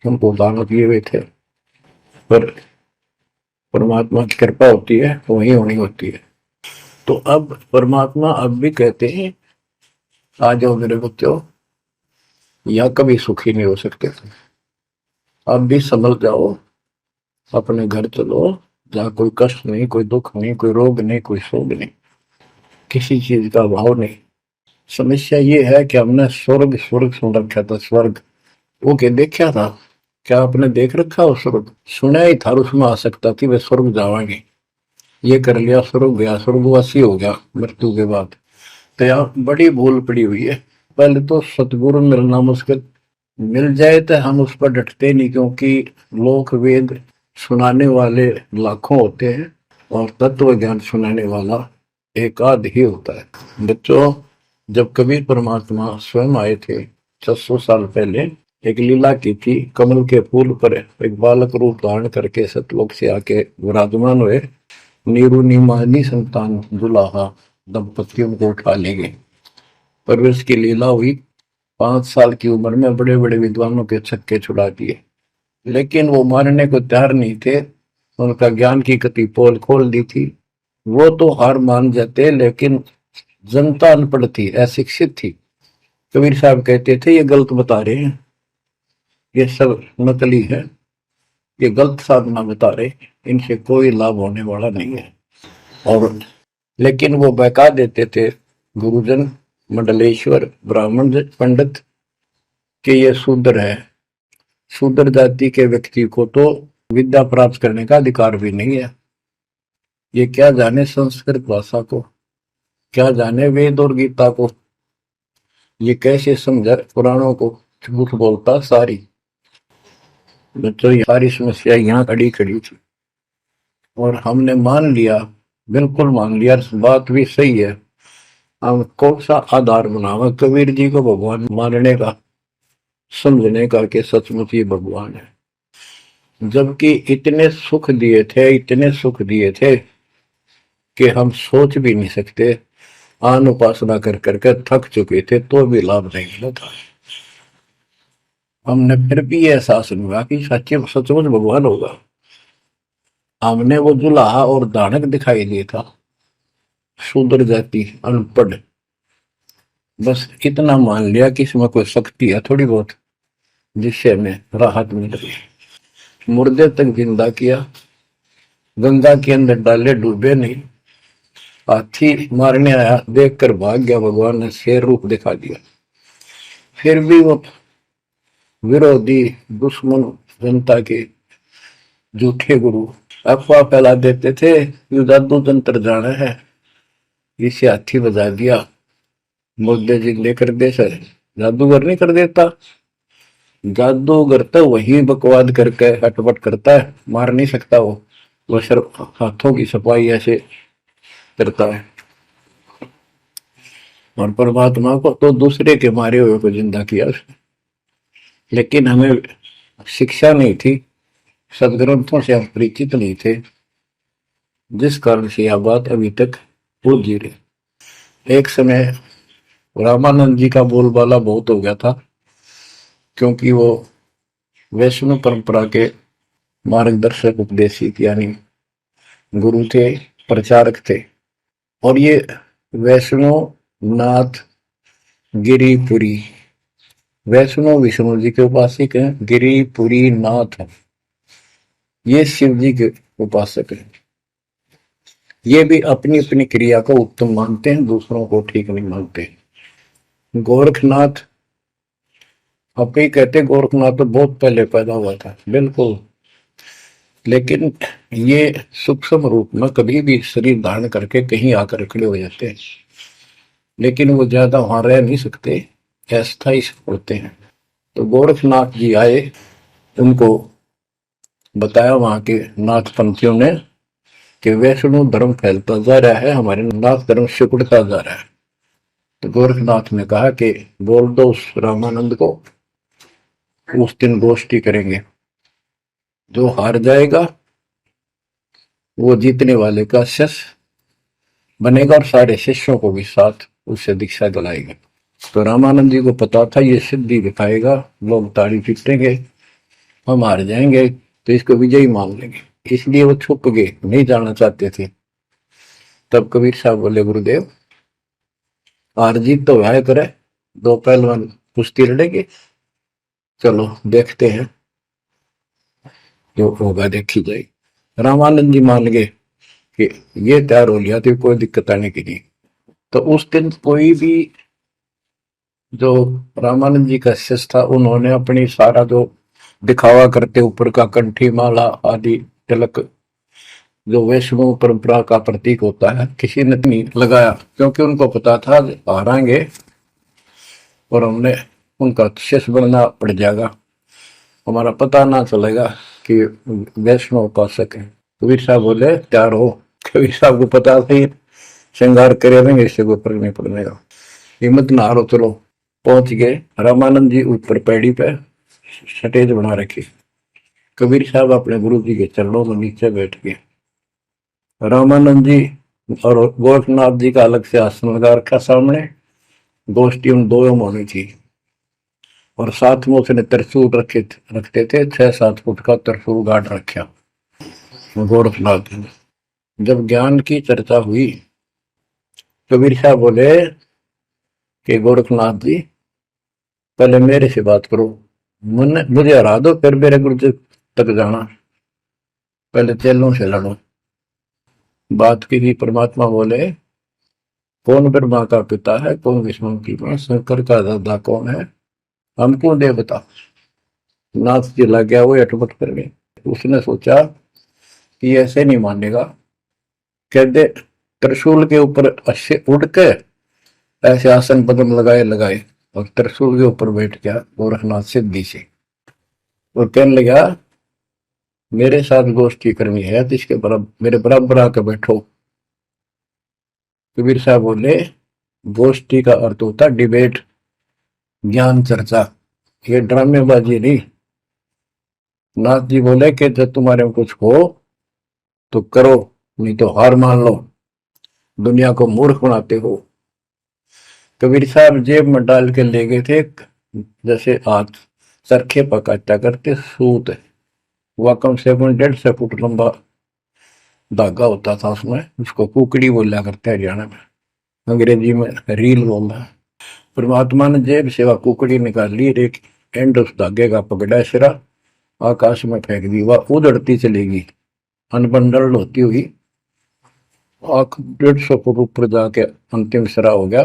उनको दान किए हुए थे, पर परमात्मा की कृपा होती है तो वही होनी होती है। तो अब परमात्मा अब भी कहते हैं, आ जाओ मेरे बच्चों, या कभी सुखी नहीं हो सकते थे, अब भी संभल जाओ, अपने घर चलो, जहाँ कोई कष्ट नहीं, कोई दुख नहीं, कोई रोग नहीं, कोई शोक नहीं, किसी चीज का अभाव नहीं। समस्या ये है कि हमने स्वर्ग स्वर्ग सुन रखा था, स्वर्ग वो के देखा था, क्या आपने देख रखा हो स्वर्ग? सुना ही था, उसमें आ सकता थी वे स्वर्ग जावांगे, ये कर लिया स्वर्ग गया, स्वर्गवासी हो गया मृत्यु के बाद। तो यार बड़ी भूल पड़ी हुई है। पहले तो सतगुरु मिलना मुश्किल, मिल जाए तो हम उस पर डटते नहीं, क्योंकि लोक वेद सुनाने वाले लाखों होते हैं और तत्व ज्ञान सुनाने वाला एक आध ही होता है। बच्चों, जब कबीर परमात्मा स्वयं आए थे 600 साल पहले, एक लीला की थी, कमल के फूल पर एक बालक रूप धारण करके सतलोक से आके विराजमान हुए। नीरू नीमानी संतान दुलाहा, दंपतियों को उठा ले गए। परवरिश की लीला हुई, 5 साल की उम्र में बड़े बड़े विद्वानों के छक्के छुड़ा दिए, लेकिन वो मानने को तैयार नहीं थे। उनका ज्ञान की कति पोल खोल दी थी, वो तो हार मान जाते, लेकिन जनता अनपढ़ थी, अशिक्षित थी। कबीर साहब कहते थे, ये गलत बता रहे हैं, ये सब नकली है, ये गलत साधना बता रहे, इनसे कोई लाभ होने वाला नहीं है। और लेकिन वो बहका देते थे गुरुजन, मंडलेश्वर, ब्राह्मण पंडित, कि ये शूद्र है। शूद्र जाति के व्यक्ति को तो विद्या प्राप्त करने का अधिकार भी नहीं है। ये क्या जाने संस्कृत भाषा को, क्या जाने वेद और गीता को, ये कैसे समझा पुराणों को, झूठ बोलता सारी। तो ये सारी समस्या यहाँ खड़ी खड़ी थी और हमने मान लिया, बिल्कुल मान लिया, बात भी सही है। हम कौन सा आधार बनावा कबीर जी को भगवान मानने का, समझने का कि सचमुच ये भगवान है, जबकि इतने सुख दिए थे, इतने सुख दिए थे कि हम सोच भी नहीं सकते। आन उपासना कर करके थक चुके थे तो भी लाभ नहीं मिला था। हमने फिर भी एहसास नहीं हुआ कि सच्चे सचमुच भगवान होगा। हमने वो जुलाहा और दानक दिखाई दिया था, शूद्र जाति, अनपढ़, बस इतना मान लिया कि इसमें कोई शक्ति है थोड़ी बहुत, जिससे हमें राहत मिल रही है। मुर्दे तक जिंदा किया, गंगा के अंदर डाले, डूबे नहीं। हाथी मारने आया, देखकर भाग गया, भगवान ने शेर रूप दिखा दिया। फिर भी वो विरोधी, दुश्मन, जनता के झूठे गुरु अफवाह फैला देते थे, ये जादू तंत्र जाना है, इसे हाथी बजा दिया, मुर्दे जिंदे कर दे। सर जादूगर नहीं कर देता, जादूगर तो वही बकवाद करके हटपट करता है, मार नहीं सकता वो सिर्फ हाथों की सफाई ऐसे करता है। और परमात्मा को तो दूसरे के मारे हुए को जिंदा किया उसने। लेकिन हमें शिक्षा नहीं थी, सदग्रंथों से हम परिचित नहीं थे, जिस कारण से यह बात अभी तक उलझी रही। एक समय रामानंद जी का बोलबाला बहुत हो गया था, क्योंकि वो वैष्णव परंपरा के मार्गदर्शक, उपदेशित यानी गुरु थे, प्रचारक थे। और ये वैष्णव नाथ गिरिपुरी, वैष्णव विष्णु जी के उपासक हैं, गिरिपुरी नाथ है, ये शिव जी के उपासक हैं। ये भी अपनी अपनी क्रिया को उत्तम मानते हैं, दूसरों को ठीक नहीं मानते। गोरखनाथ आप ही कहते, गोरखनाथ तो बहुत पहले पैदा हुआ था, बिल्कुल, लेकिन ये सूक्ष्म रूप में कभी भी शरीर धारण करके कहीं आकर खड़े हो जाते हैं, लेकिन वो ज्यादा वहां रह नहीं सकते, अस्थायी होते हैं। तो गोरखनाथ जी आए, उनको बताया वहां के नाथ पंथियों ने कि वैष्णव धर्म फैलता जा रहा है, हमारे नाथ धर्म सिकुड़ता जा रहा है। तो गोरखनाथ ने कहा कि बोल दो उस रामानंद को, उस दिन गोष्ठी करेंगे, जो हार जाएगा वो जीतने वाले का शिष्य बनेगा और सारे शिष्यों को भी साथ उससे दीक्षा दिलाएगा। तो रामानंद जी को पता था ये सिद्धि दिखाएगा, लोग ताड़ी पीटेंगे, हम हार जाएंगे, तो इसको विजयी मान लेंगे, इसलिए वो छुप गए, नहीं जाना चाहते थे। तब कबीर साहब बोले, गुरुदेव हार जीत तो वह करे, दो पहलवान कुश्ती लड़ेंगे, चलो देखते हैं, जो होगा देखी जाएगी। रामानंद जी मान गए कि ये तैयार हो लिया तो कोई दिक्कत आने की नहीं। तो उस दिन कोई भी जो रामानंद जी का शिष्य था, उन्होंने अपनी सारा जो दिखावा करते ऊपर का कंठी माला आदि तिलक जो वैष्णव परंपरा का प्रतीक होता है, किसी ने नहीं लगाया, क्योंकि उनको पता था हारांगे और हमने उनका शिष्य बनना पड़ जाएगा, हमारा पता ना चलेगा कि वैष्णव उपासक है। कबीर साहब बोले तैयार हो। कबीर साहब को पता था श्रृंगार करे रहेंगे, इससे कोई फर्क नहीं पड़ेगा, हिम्मत ना हारो, चलो। पहुंच गए, रामानंद जी ऊपर पैड़ी पे स्टेज बना रखी, कबीर साहब अपने गुरु जी के चरणों में नीचे बैठ गए, रामानंद जी और गोरखनाथ जी का अलग से आसन लगा रखा सामने, गोष्ठी उन दोनों में होनी थी। और साथ में उसने त्रिशूल रखते थे, 6-7 फुट का त्रिशूल गाड़ रखा गोरखनाथ जी ने। जब ज्ञान की चर्चा हुई, कबीर साहब बोले कि गोरखनाथ जी पहले मेरे से बात करो, मुझे हरा दो, फिर मेरे गुरु जी तक जाना, पहले चेलों से लड़ो। बात की थी, परमात्मा बोले कौन ब्रह्मा का पिता है, कौन विष्णु की मां, शंकर का दादा कौन है, हमको दे बता। नाथ जी लग गया, वो अटपट कर गए। उसने सोचा कि ऐसे नहीं मानेगा, कह दे त्रिशूल के ऊपर अच्छे उड़ के ऐसे आसन पद्म लगाए लगाए और त्रिशूल के ऊपर बैठ गया गोरखनाथ सिद्धि से, और कहने लगा मेरे साथ गोष्ठी करनी है तो इसके बराबर, मेरे बराबर आकर बैठो। कबीर साहब बोले गोष्ठी का अर्थ होता डिबेट, ज्ञान चर्चा, ये ड्रामेबाजी नहीं। नाथ जी बोले कि जब तुम्हारे में कुछ हो तो करो, नहीं तो हार मान लो, दुनिया को मूर्ख बनाते हो। कबीर साहब जेब में डाल के ले गए थे, जैसे हाथ चरखे पकाता करते सूत, वह कम से कम 150 फुट लंबा धागा होता था उसमें, उसको कुकड़ी बोला करते हैं हरियाणा में, अंग्रेजी में रील बोलना है। परमात्मा ने जेब से वह कुकड़ी निकाल ली, एक एंड उस धागे का पकड़ा सिरा, आकाश में फेंक दी, वह उड़ती चलेगी अनबंडल होती हुई, 150 फुट ऊपर जाके अंतिम सिरा हो गया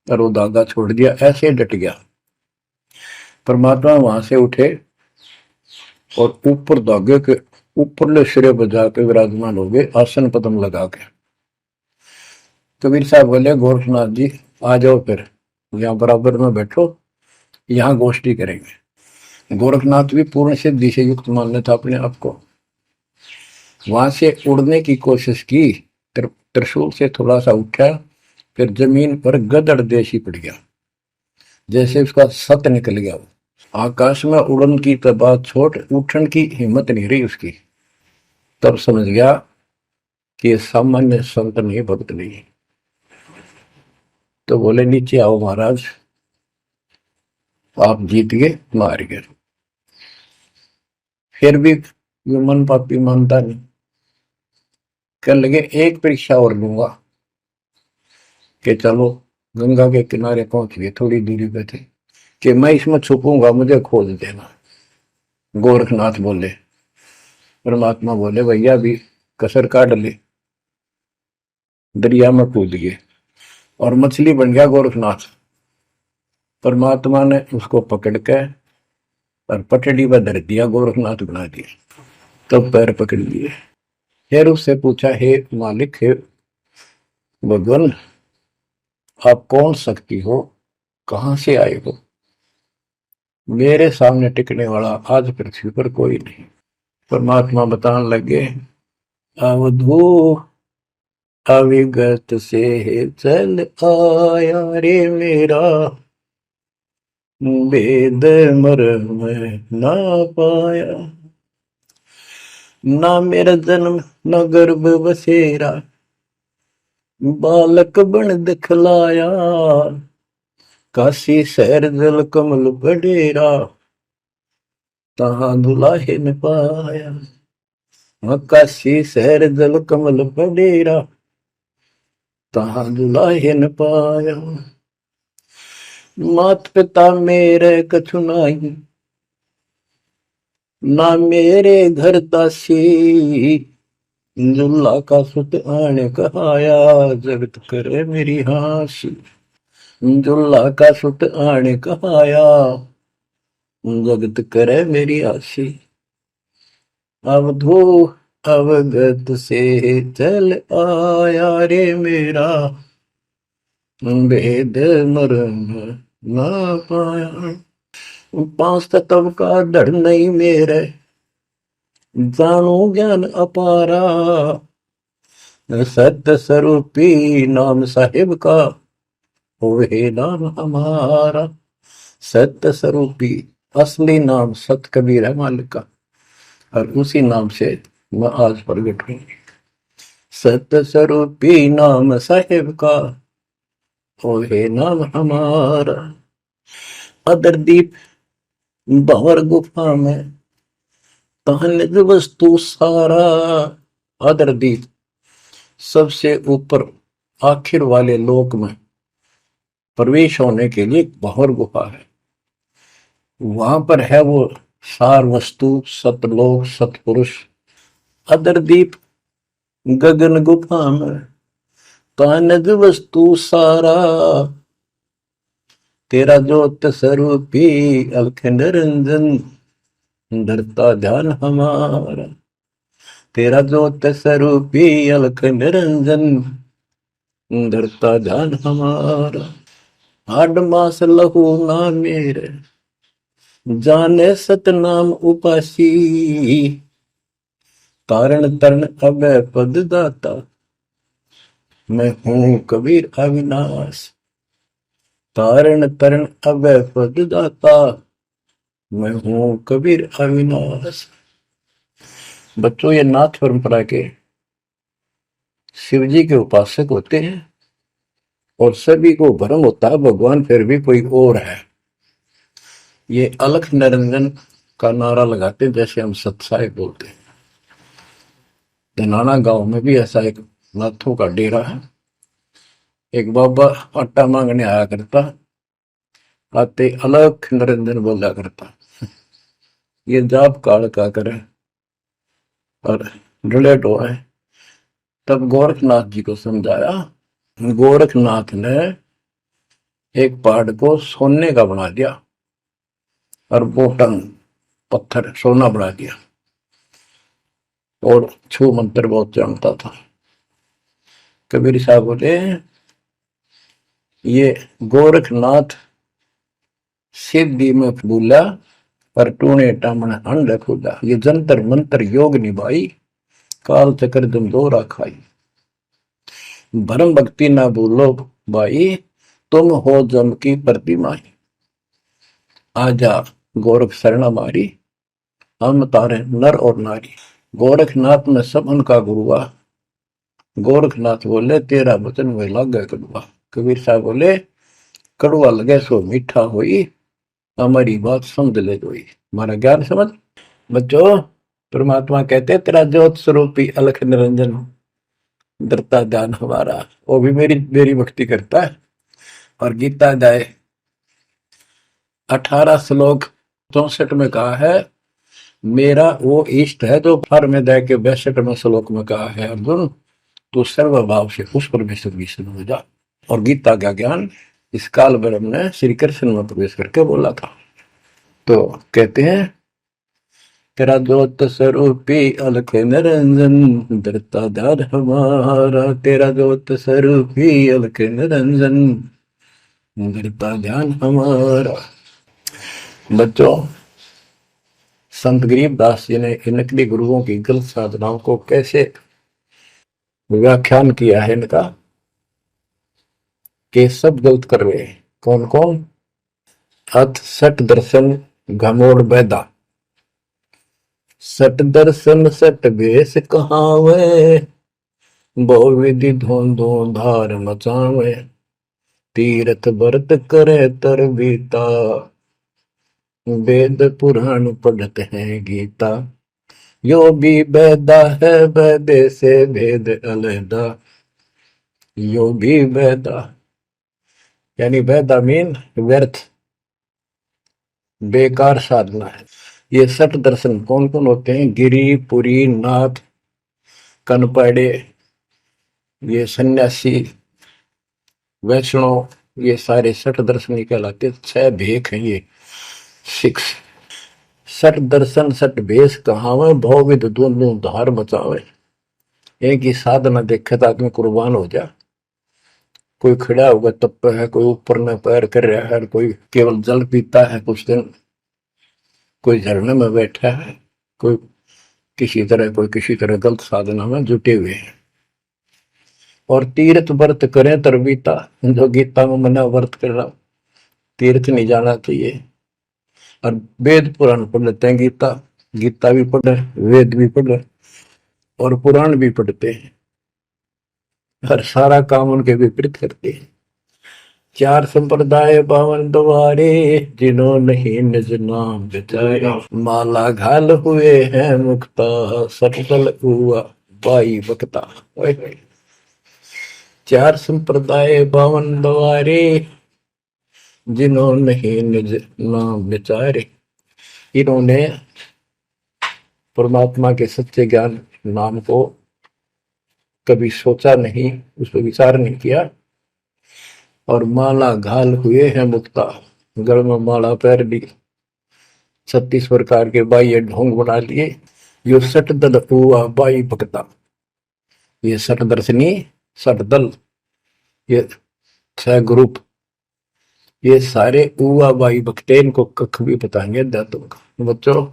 और वो धागा छोड़ दिया, ऐसे डट गया। परमात्मा वहां से उठे और ऊपर धागे के ऊपरले सिरे पर जाके विराजमान हो गए, आसन पद्म लगा के। कबीर साहब बोले गोरखनाथ जी आ जाओ, फिर यहाँ बराबर में बैठो, यहाँ गोष्ठी करेंगे। गोरखनाथ भी पूर्ण सिद्धि से युक्त मान लेता अपने आप को, वहां से उड़ने की कोशिश की, त्रिशूल से थोड़ा सा उठा, फिर जमीन पर गदड़ देशी पड़ गया, जैसे उसका सत निकल गया। वो आकाश में उड़न की तो बात छोड़, उठन की हिम्मत नहीं रही उसकी। तब समझ गया कि ये सामान्य संत नहीं, भक्त नहीं। तो बोले नीचे आओ महाराज, आप जीत गए, मार गए। फिर भी ये मन पापी मानता नहीं, कहने लगे एक परीक्षा और लूंगा, कि चलो गंगा के किनारे पहुंच गए, थोड़ी दूरी पे थे, कि मैं इसमें छुपूंगा, मुझे खोज देना। गोरखनाथ बोले, परमात्मा बोले भैया भी कसर काट ले, दरिया में कूद गए और मछली बन गया गोरखनाथ। परमात्मा ने उसको पकड़ के और पटड़ी पर धर दिया, गोरखनाथ बना दिया। तब पैर पकड़ लिए। फिर उससे पूछा, हे मालिक, हे भगवान, आप कौन शक्ति हो, कहां से आए हो? मेरे सामने टिकने वाला आज पृथ्वी पर कोई नहीं। परमात्मा बताने लगे, अवधू अविगत से चल आया रे मेरा, वेद मर्म ना पाया। ना मेरा जन्म न गर्भ बसेरा, बालक बन दिखलाया। काशी शहर जल कमल बडेरा, तहां दुलाहे न पाया। काशी शहर जल कमल बडेरा, तहां दुलाहे न पाया। मात पिता मेरे कछु नाही, ना मेरे घर दासी। दुल्ला का सुत आने कहाया, जगत करे मेरी हासी। दुल्ला का सुत आने कहाया, जगत करे मेरी हासी। अवधू अवगत से चल आया रे मेरा, वेद मर्म ना पाया। पांच तत्व का धड़ नहीं मेरे, जानू ज्ञान अपारा। सत्य स्वरूपी नाम साहिब का, होवे नाम हमारा। सत्य स्वरूपी असली नाम सत कबीर है मालिक का, और उसी नाम से मैं आज प्रकट हूं। सत्य स्वरूपी नाम साहिब का, होवे नाम हमारा। अदरदीप भंवर गुफा में, तहन वस्तु सारा। अदरदीप सबसे ऊपर आखिर वाले लोक में प्रवेश होने के लिए भंवर गुफा है। वहां पर है वो सार वस्तु, सतलोक, सतपुरुष। अदरदीप गगन गुफा में, तानद वस्तु सारा। तेरा ज्योत स्वरूपी अलख निरंजन, धरता ध्यान हमारा। तेरा ज्योत स्वरूपी अलख निरंजन, धरता ध्यान हमारा। हाड मास लहू ना मेरे, जाने सतनाम उपासी। तारण तरण अभय पद दाता, मैं हूं कबीर अविनाश। तारण तरण अभय पद दाता, मैं हूं कबीर अविनाश। बच्चों, ये नाथ परंपरा के शिव जी के उपासक होते हैं और सभी को भ्रम होता है भगवान फिर भी कोई और है। ये अलख निरंजन का नारा लगाते हैं, जैसे हम सत्साई बोलते हैं। धनाना गांव में भी ऐसा एक नाथों का डेरा है। एक बाबा आटा मांगने आया करता, आते अलख निरंजन बोला करता। ये जाप काल का करे और डलेट हो है। तब गोरखनाथ जी को समझाया। गोरखनाथ ने एक पहाड़ को सोने का बना दिया और बोटन पत्थर सोना बना दिया, और छू मंत्र बहुत जानता था। कबीर साहब बोले, ये गोरखनाथ सिद्धि में फूला पर टूने टामण अंड खुदा। ये जंतर मंत्र योग निभाई, काल चक्र जम दोरा खाई। भरम भक्ति ना भूलो भाई, तुम हो जम की प्रतिमाई। आजा गोरख शरण मारी, हम तारे नर और नारी। गोरखनाथ में सब उनका गुरुआ। गोरखनाथ बोले, तेरा वचन वे लागे कड़ुआ। कबीर साहब बोले, कड़ुआ लगे सो मीठा होई, हमारी बात समझ ले जोई। हमारा ज्ञान समझ। बच्चों, परमात्मा कहते, तेरा ज्योत स्वरूपी अलख निरंजन, धरता ध्यान हमारा। वो भी मेरी भक्ति करता है। और गीता जाए 18 श्लोक 64 में कहा है, मेरा वो इष्ट है जो फर में दे के 62 श्लोक में कहा है अर्जुन, तो सर्वभाव से उस परमेश्वर की शरण हो जा। और गीता का ज्ञान इस काल ब्रह्म ने श्री कृष्ण में प्रवेश करके बोला था। तो कहते हैं तेरा ज्योत स्वरूपी अलख निरंजन धरता दार हमारा, तेरा ज्योत स्वरूपी अलख निरंजन धरता ध्यान हमारा। बच्चों, संत गरीबदास जी ने इन नकली गुरुओं की गलत साधनाओं को कैसे व्याख्यान किया है इनका, कि सब गलत कर रहे हैं। कौन कौन? अथ सट दर्शन घमोड़ बैदा, सट दर्शन सट बेस कहावे, बहु विधि धोन धोन धार मचावे, तीर्थ व्रत करे तर बीता, वेद पुराण पढ़ते हैं गीता। यो भी बैदा है बैदे से भेद अलहदा, यो भी बैदा यानी बैदा मीन व्यर्थ, बेकार साधना है। ये सठ दर्शन कौन कौन होते हैं? गिरी, पुरी, नाथ, कनपाड़े, ये सन्यासी, वैष्णव, ये सारे सठ दर्शन कहलाते। 6 भेख हैं ये, 6। सठ दर्शन सठ भेष कहावे, भवविद दोनों धार बचावे। एक ही साधना देखे तो आदमी कुर्बान हो जा। कोई खड़ा होगा तप है, कोई ऊपर में पैर कर रहा है, कोई केवल जल पीता है कुछ दिन, कोई झरने में बैठा है, कोई किसी तरह गलत साधना में जुटे हुए हैं। और तीर्थ व्रत करें तरबीता, जो गीता में मना व्रत कर रहा, तीर्थ नहीं जाना चाहिए। और वेद पुराण पढ़ लेते हैं, गीता भी पढ़े, वेद भी पढ़े और पुराण भी पढ़ते हैं, हर सारा काम उनके विपरीत करते हैं। 4 संप्रदाय 52 द्वारे, जिन्हों नहीं निज नाम बिचारे, माला घाल हुए हैं मुक्ता, सटल हुआ बाई बकता। 4 संप्रदाय 52 द्वारे, जिन्हों नहीं निज नाम बिचारे। इन्होंने परमात्मा के सच्चे ज्ञान नाम को कभी सोचा नहीं, उस पर विचार नहीं किया, और माला घाल हुए हैं मुक्ता, गल में माला पैर ली, 36 प्रकार के बाह्य ढोंग बना लिए। यो सट दल हुआ बाई भक्ता, ये सट दर्शनी, सट दल, ये 6 ग्रुप, ये सारे उआ बाई भक्ते, इनको कख भी बताएंगे दातों का। बच्चों,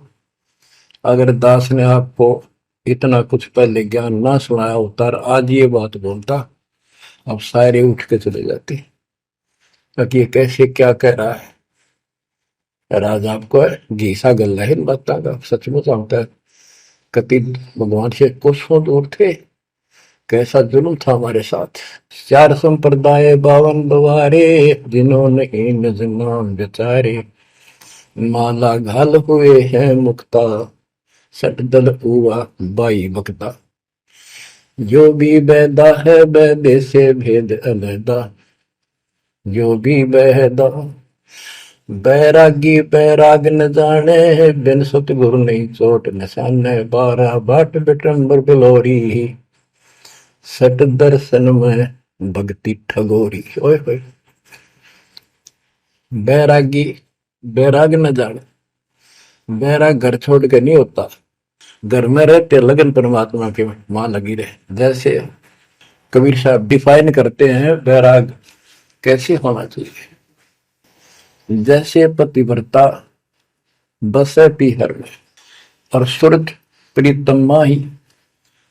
अगर दास ने आपको इतना कुछ पहले ज्ञान ना सुनाया होता और आज ये बात बोलता, अब सारे उठ के चले जाते कि ये कैसे क्या कह रहा है। राज आपको घीसा गल है इन बातों का, सचमुच होता है। कति भगवान से कोसों दूर थे, कैसा जुल्म था हमारे साथ। 4 संप्रदाय 52 द्वारे, जिन्होंने निज नाम बिचारे, माला घाल हुए हैं मुक्ता, सट दल हुआ बाई बकता। जो भी बैदा है बैदे से भेद अलहदा, जो भी बैदा। बैरागी बैराग न जाने, बिन सतगुरु नहीं चोट निशाने, 12 बाट बिटंबर बिलोरी, सट दर्शन में भक्ति ठगोरी। ओए होए, बैरागी बैराग न जाने, बैराग घर छोड़ के नहीं होता, घर में रहते लगन परमात्मा के मां लगी रहे। जैसे कबीर साहब डिफाइन करते हैं बैराग कैसे होना चाहिए, जैसे पतिव्रता बसे पीहर में और सुरत प्रीतम माही,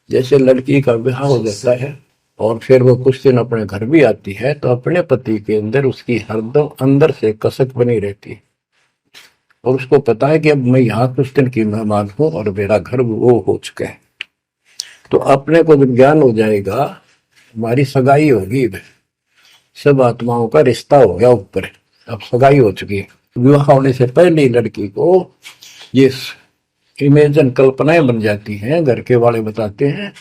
जैसे लड़की का विवाह हो जाता है और फिर वो कुछ दिन अपने घर भी आती है, तो अपने पति के अंदर उसकी हरदम अंदर से कसक बनी रहती है, और उसको पता है कि अब मैं यहाँ कुछ दिन की मेहमान हूं और मेरा घर वो हो चुका है। तो अपने को जब ज्ञान हो जाएगा, हमारी सगाई होगी, सब आत्माओं का रिश्ता हो गया ऊपर, अब सगाई हो चुकी है। विवाह होने से पहले लड़की को ये इमेजन कल्पनाएं बन जाती हैं, घर के वाले बताते हैं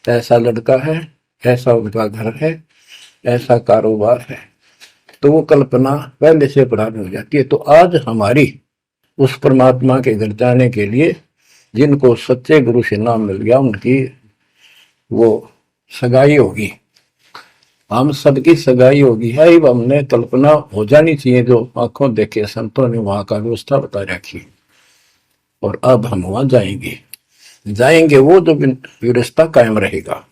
ऐसा लड़का है, ऐसा उनका घर है, ऐसा कारोबार है, तो वो कल्पना पहले से पुरानी हो जाती है। तो आज हमारी उस परमात्मा के घर जाने के लिए जिनको सच्चे गुरु से नाम मिल गया, उनकी वो सगाई होगी, हम सबकी सगाई होगी है। हमने कल्पना हो जानी चाहिए, जो आंखों देखे संतों ने वहां का व्यवस्था बता रखी। और अब हम वहां जाएंगे, जाएंगे वो जो व्यवस्था कायम रहेगा।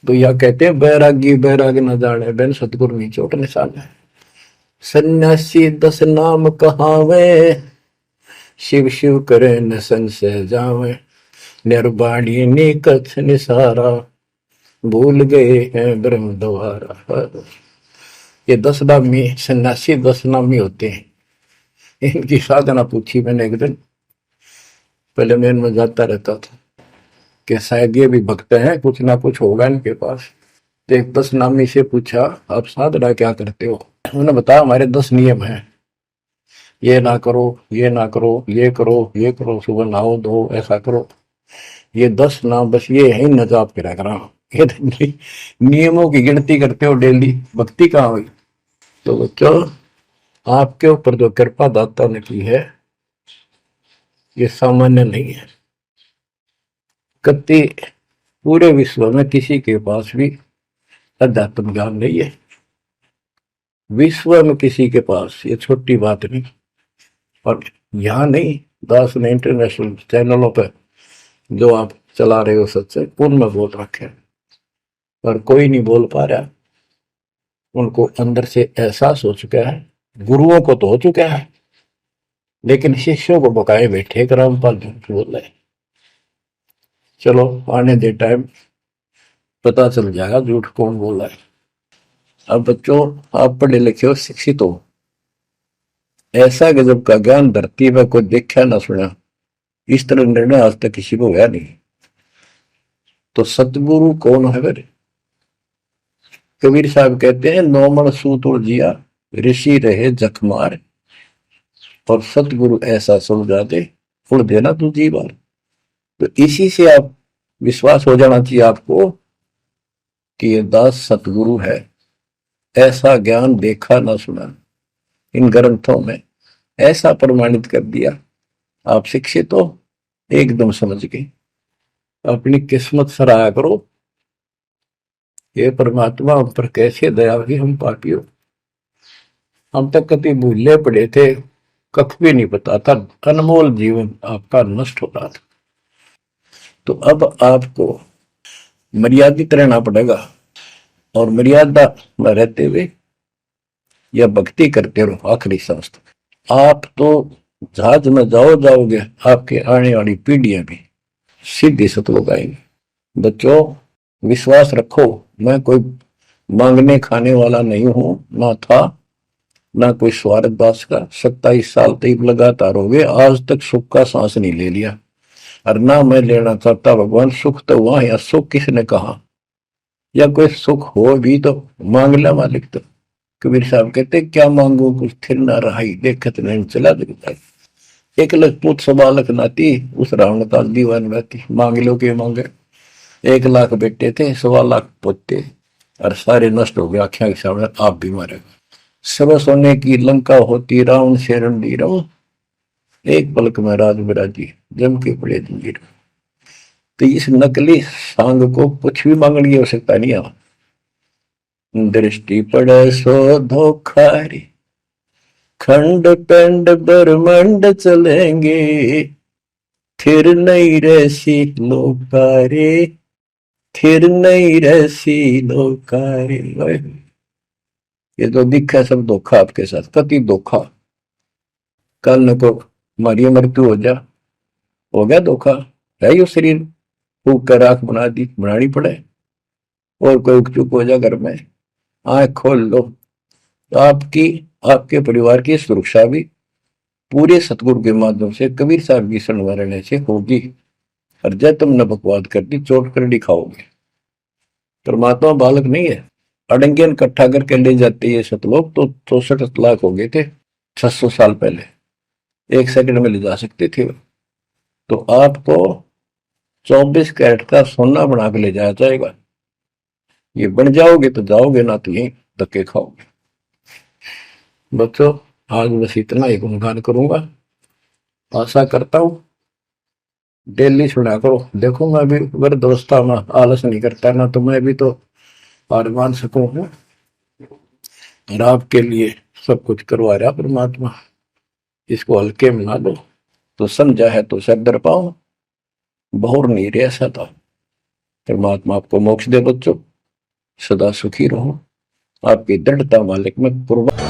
तो यह कहते हैं बैरागी बैराग न जाने बिन सतगुरु नी चोट निशान है। सन्यासी दस नाम कहावे, शिव शिव करे न संशय जावे। निर्वाणी नी कछ निसारा, भूल गए हैं ब्रह्म द्वारा। ये 10 नामी सन्यासी 10 नामी होते हैं। इनकी साधना पूछी मैंने एक दिन, पहले मैं इनमें जाता रहता था कि शायद ये भी भक्त हैं, कुछ ना कुछ होगा इनके पास। तो एक 10 नामी से पूछा, आप साधना क्या करते हो? उन्होंने बताया हमारे 10 नियम हैं, ये ना करो, ये ना करो, ये करो, ये करो, सुबह नहाओ धो, ऐसा करो। ये 10 नाम बस ये है न जाप करा करा। ये नियमों की गिनती करते हो डेली, भक्ति कहाँ हुई? तो बच्चों, आपके ऊपर जो कृपा दाता ने की है ये सामान्य नहीं है। कति पूरे विश्व में किसी के पास भी अध्यात्म ज्ञान नहीं है, विश्व में किसी के पास, ये छोटी बात नहीं। और यहाँ नहीं, दास ने इंटरनेशनल चैनलों पर जो आप चला रहे हो सत्संग, उनमें बोल रखे हैं, पर कोई नहीं बोल पा रहा। उनको अंदर से एहसास हो चुका है, गुरुओं को तो हो चुका है, लेकिन शिष्यों को बकाए बैठे कि रामपाल झूठ बोल रहे। चलो आने दे टाइम, पता चल जाएगा झूठ कौन बोल रहा है। अब बच्चों, आप पढ़े लिखे हो, शिक्षित हो, ऐसा गजब का ज्ञान धरती में कोई देखा ना सुना, इस तरह निर्णय आज तक किसी को हुआ नहीं। तो सतगुरु कौन है फिर? कबीर साहब कहते हैं, नौमन सूत जिया ऋषि रहे जखमार, और सतगुरु ऐसा समझा दे उड़ देना तू जी बार। तो इसी से आप विश्वास हो जाना चाहिए आपको कि ये दास सतगुरु है। ऐसा ज्ञान देखा ना सुना, इन ग्रंथों में ऐसा प्रमाणित कर दिया। आप शिक्षित हो, एकदम समझ गए। अपनी किस्मत सराहा करो, ये परमात्मा हम पर कैसे दया हुई, हम पापी हो। हम तक कभी भूले पड़े थे, कख भी नहीं पता था, अनमोल जीवन आपका नष्ट हो रहा था। तो अब आपको मर्यादित रहना पड़ेगा, और मर्यादा में रहते हुए या भक्ति करते रहो आखिरी सांस तक। आप तो जहाज में जाओगे, आपके आने वाली पीढ़ियां भी सीधी सतलोक आएंगी। बच्चों, विश्वास रखो, मैं कोई मांगने खाने वाला नहीं हूं, ना था, ना कोई स्वार्थ दास का। 27 साल तक लगातार हो गए, आज तक सुख का सांस नहीं ले लिया, और ना मैं लेना चाहता। भगवान सुख तो वहां, या सुख किसने कहा? या कोई सुख हो भी तो मांग ला मालिक। तो कबीर साहब कहते, क्या मांगो कुछ थिर ना रहाई, देखत नहीं चला दिखता। 1 लाख पूत 1.25 लाख नाती, उस रावण का दीवान बहती। मांग लो के मांगे, 1 लाख बेटे थे, 1.25 लाख पोते, और सारे नष्ट हो गए आख्या के सामने। आप भी मारे, सर्व सोने की लंका होती, रावण से रणधीर, एक पलक में राज बिराजी, जम के पड़े जंजीर। तो इस नकली सांग को कुछ भी मांगने की आवश्यकता नहीं है। दृष्टि पड़े सो धोखा रे, खंड पेंड ब्रह्मंड चलेंगे, थिर नहीं रहसी लोकारे, थिर नहीं रहसी लोकारे। ये तो दिखा है सब धोखा आपके साथ, कति धोखा। कल न को हमारी मृत्यु हो गया धोखा, है यो शरीर फूक कर आंख बना दी, बनानी पड़े। और कोई चुप हो जा घर में, आंख खोल लो। तो आपकी, आपके परिवार की सुरक्षा भी पूरे सतगुरु के माध्यम से, कबीर साहब की शरण में रहने से होगी। और जब तुमने बकवाद कर दी, चोट कर दिखाओगे। परमात्मा बालक नहीं है, अड़ंगियन इकट्ठा करके ले जाते ये सतलोक। तो 64 लाख हो गए थे 600 साल पहले, 1 सेकंड में ले जा सकते थे। तो आपको 24 कैरेट का सोना बना के ले जाया जाएगा। ये बन जाओगे तो जाओगे, ना तो यही धक्के खाओगे। बच्चों, आज बस इतना ही गुणगान करूंगा। आशा करता हूं डेली सुना करो। देखो मैं भी वृद्धावस्था में आलस नहीं करता ना, तो मैं भी तो आदमान सकूं हूँ, और आपके लिए सब कुछ करवा रहा परमात्मा। इसको हल्के में ना लो। तो समझा है तो सर दर पाओ, बहुर नहीं रह ऐसा था। परमात्मा आपको मोक्ष दे बच्चों, सदा सुखी रहो। आपकी दृढ़ता मालिक में कुर्बान।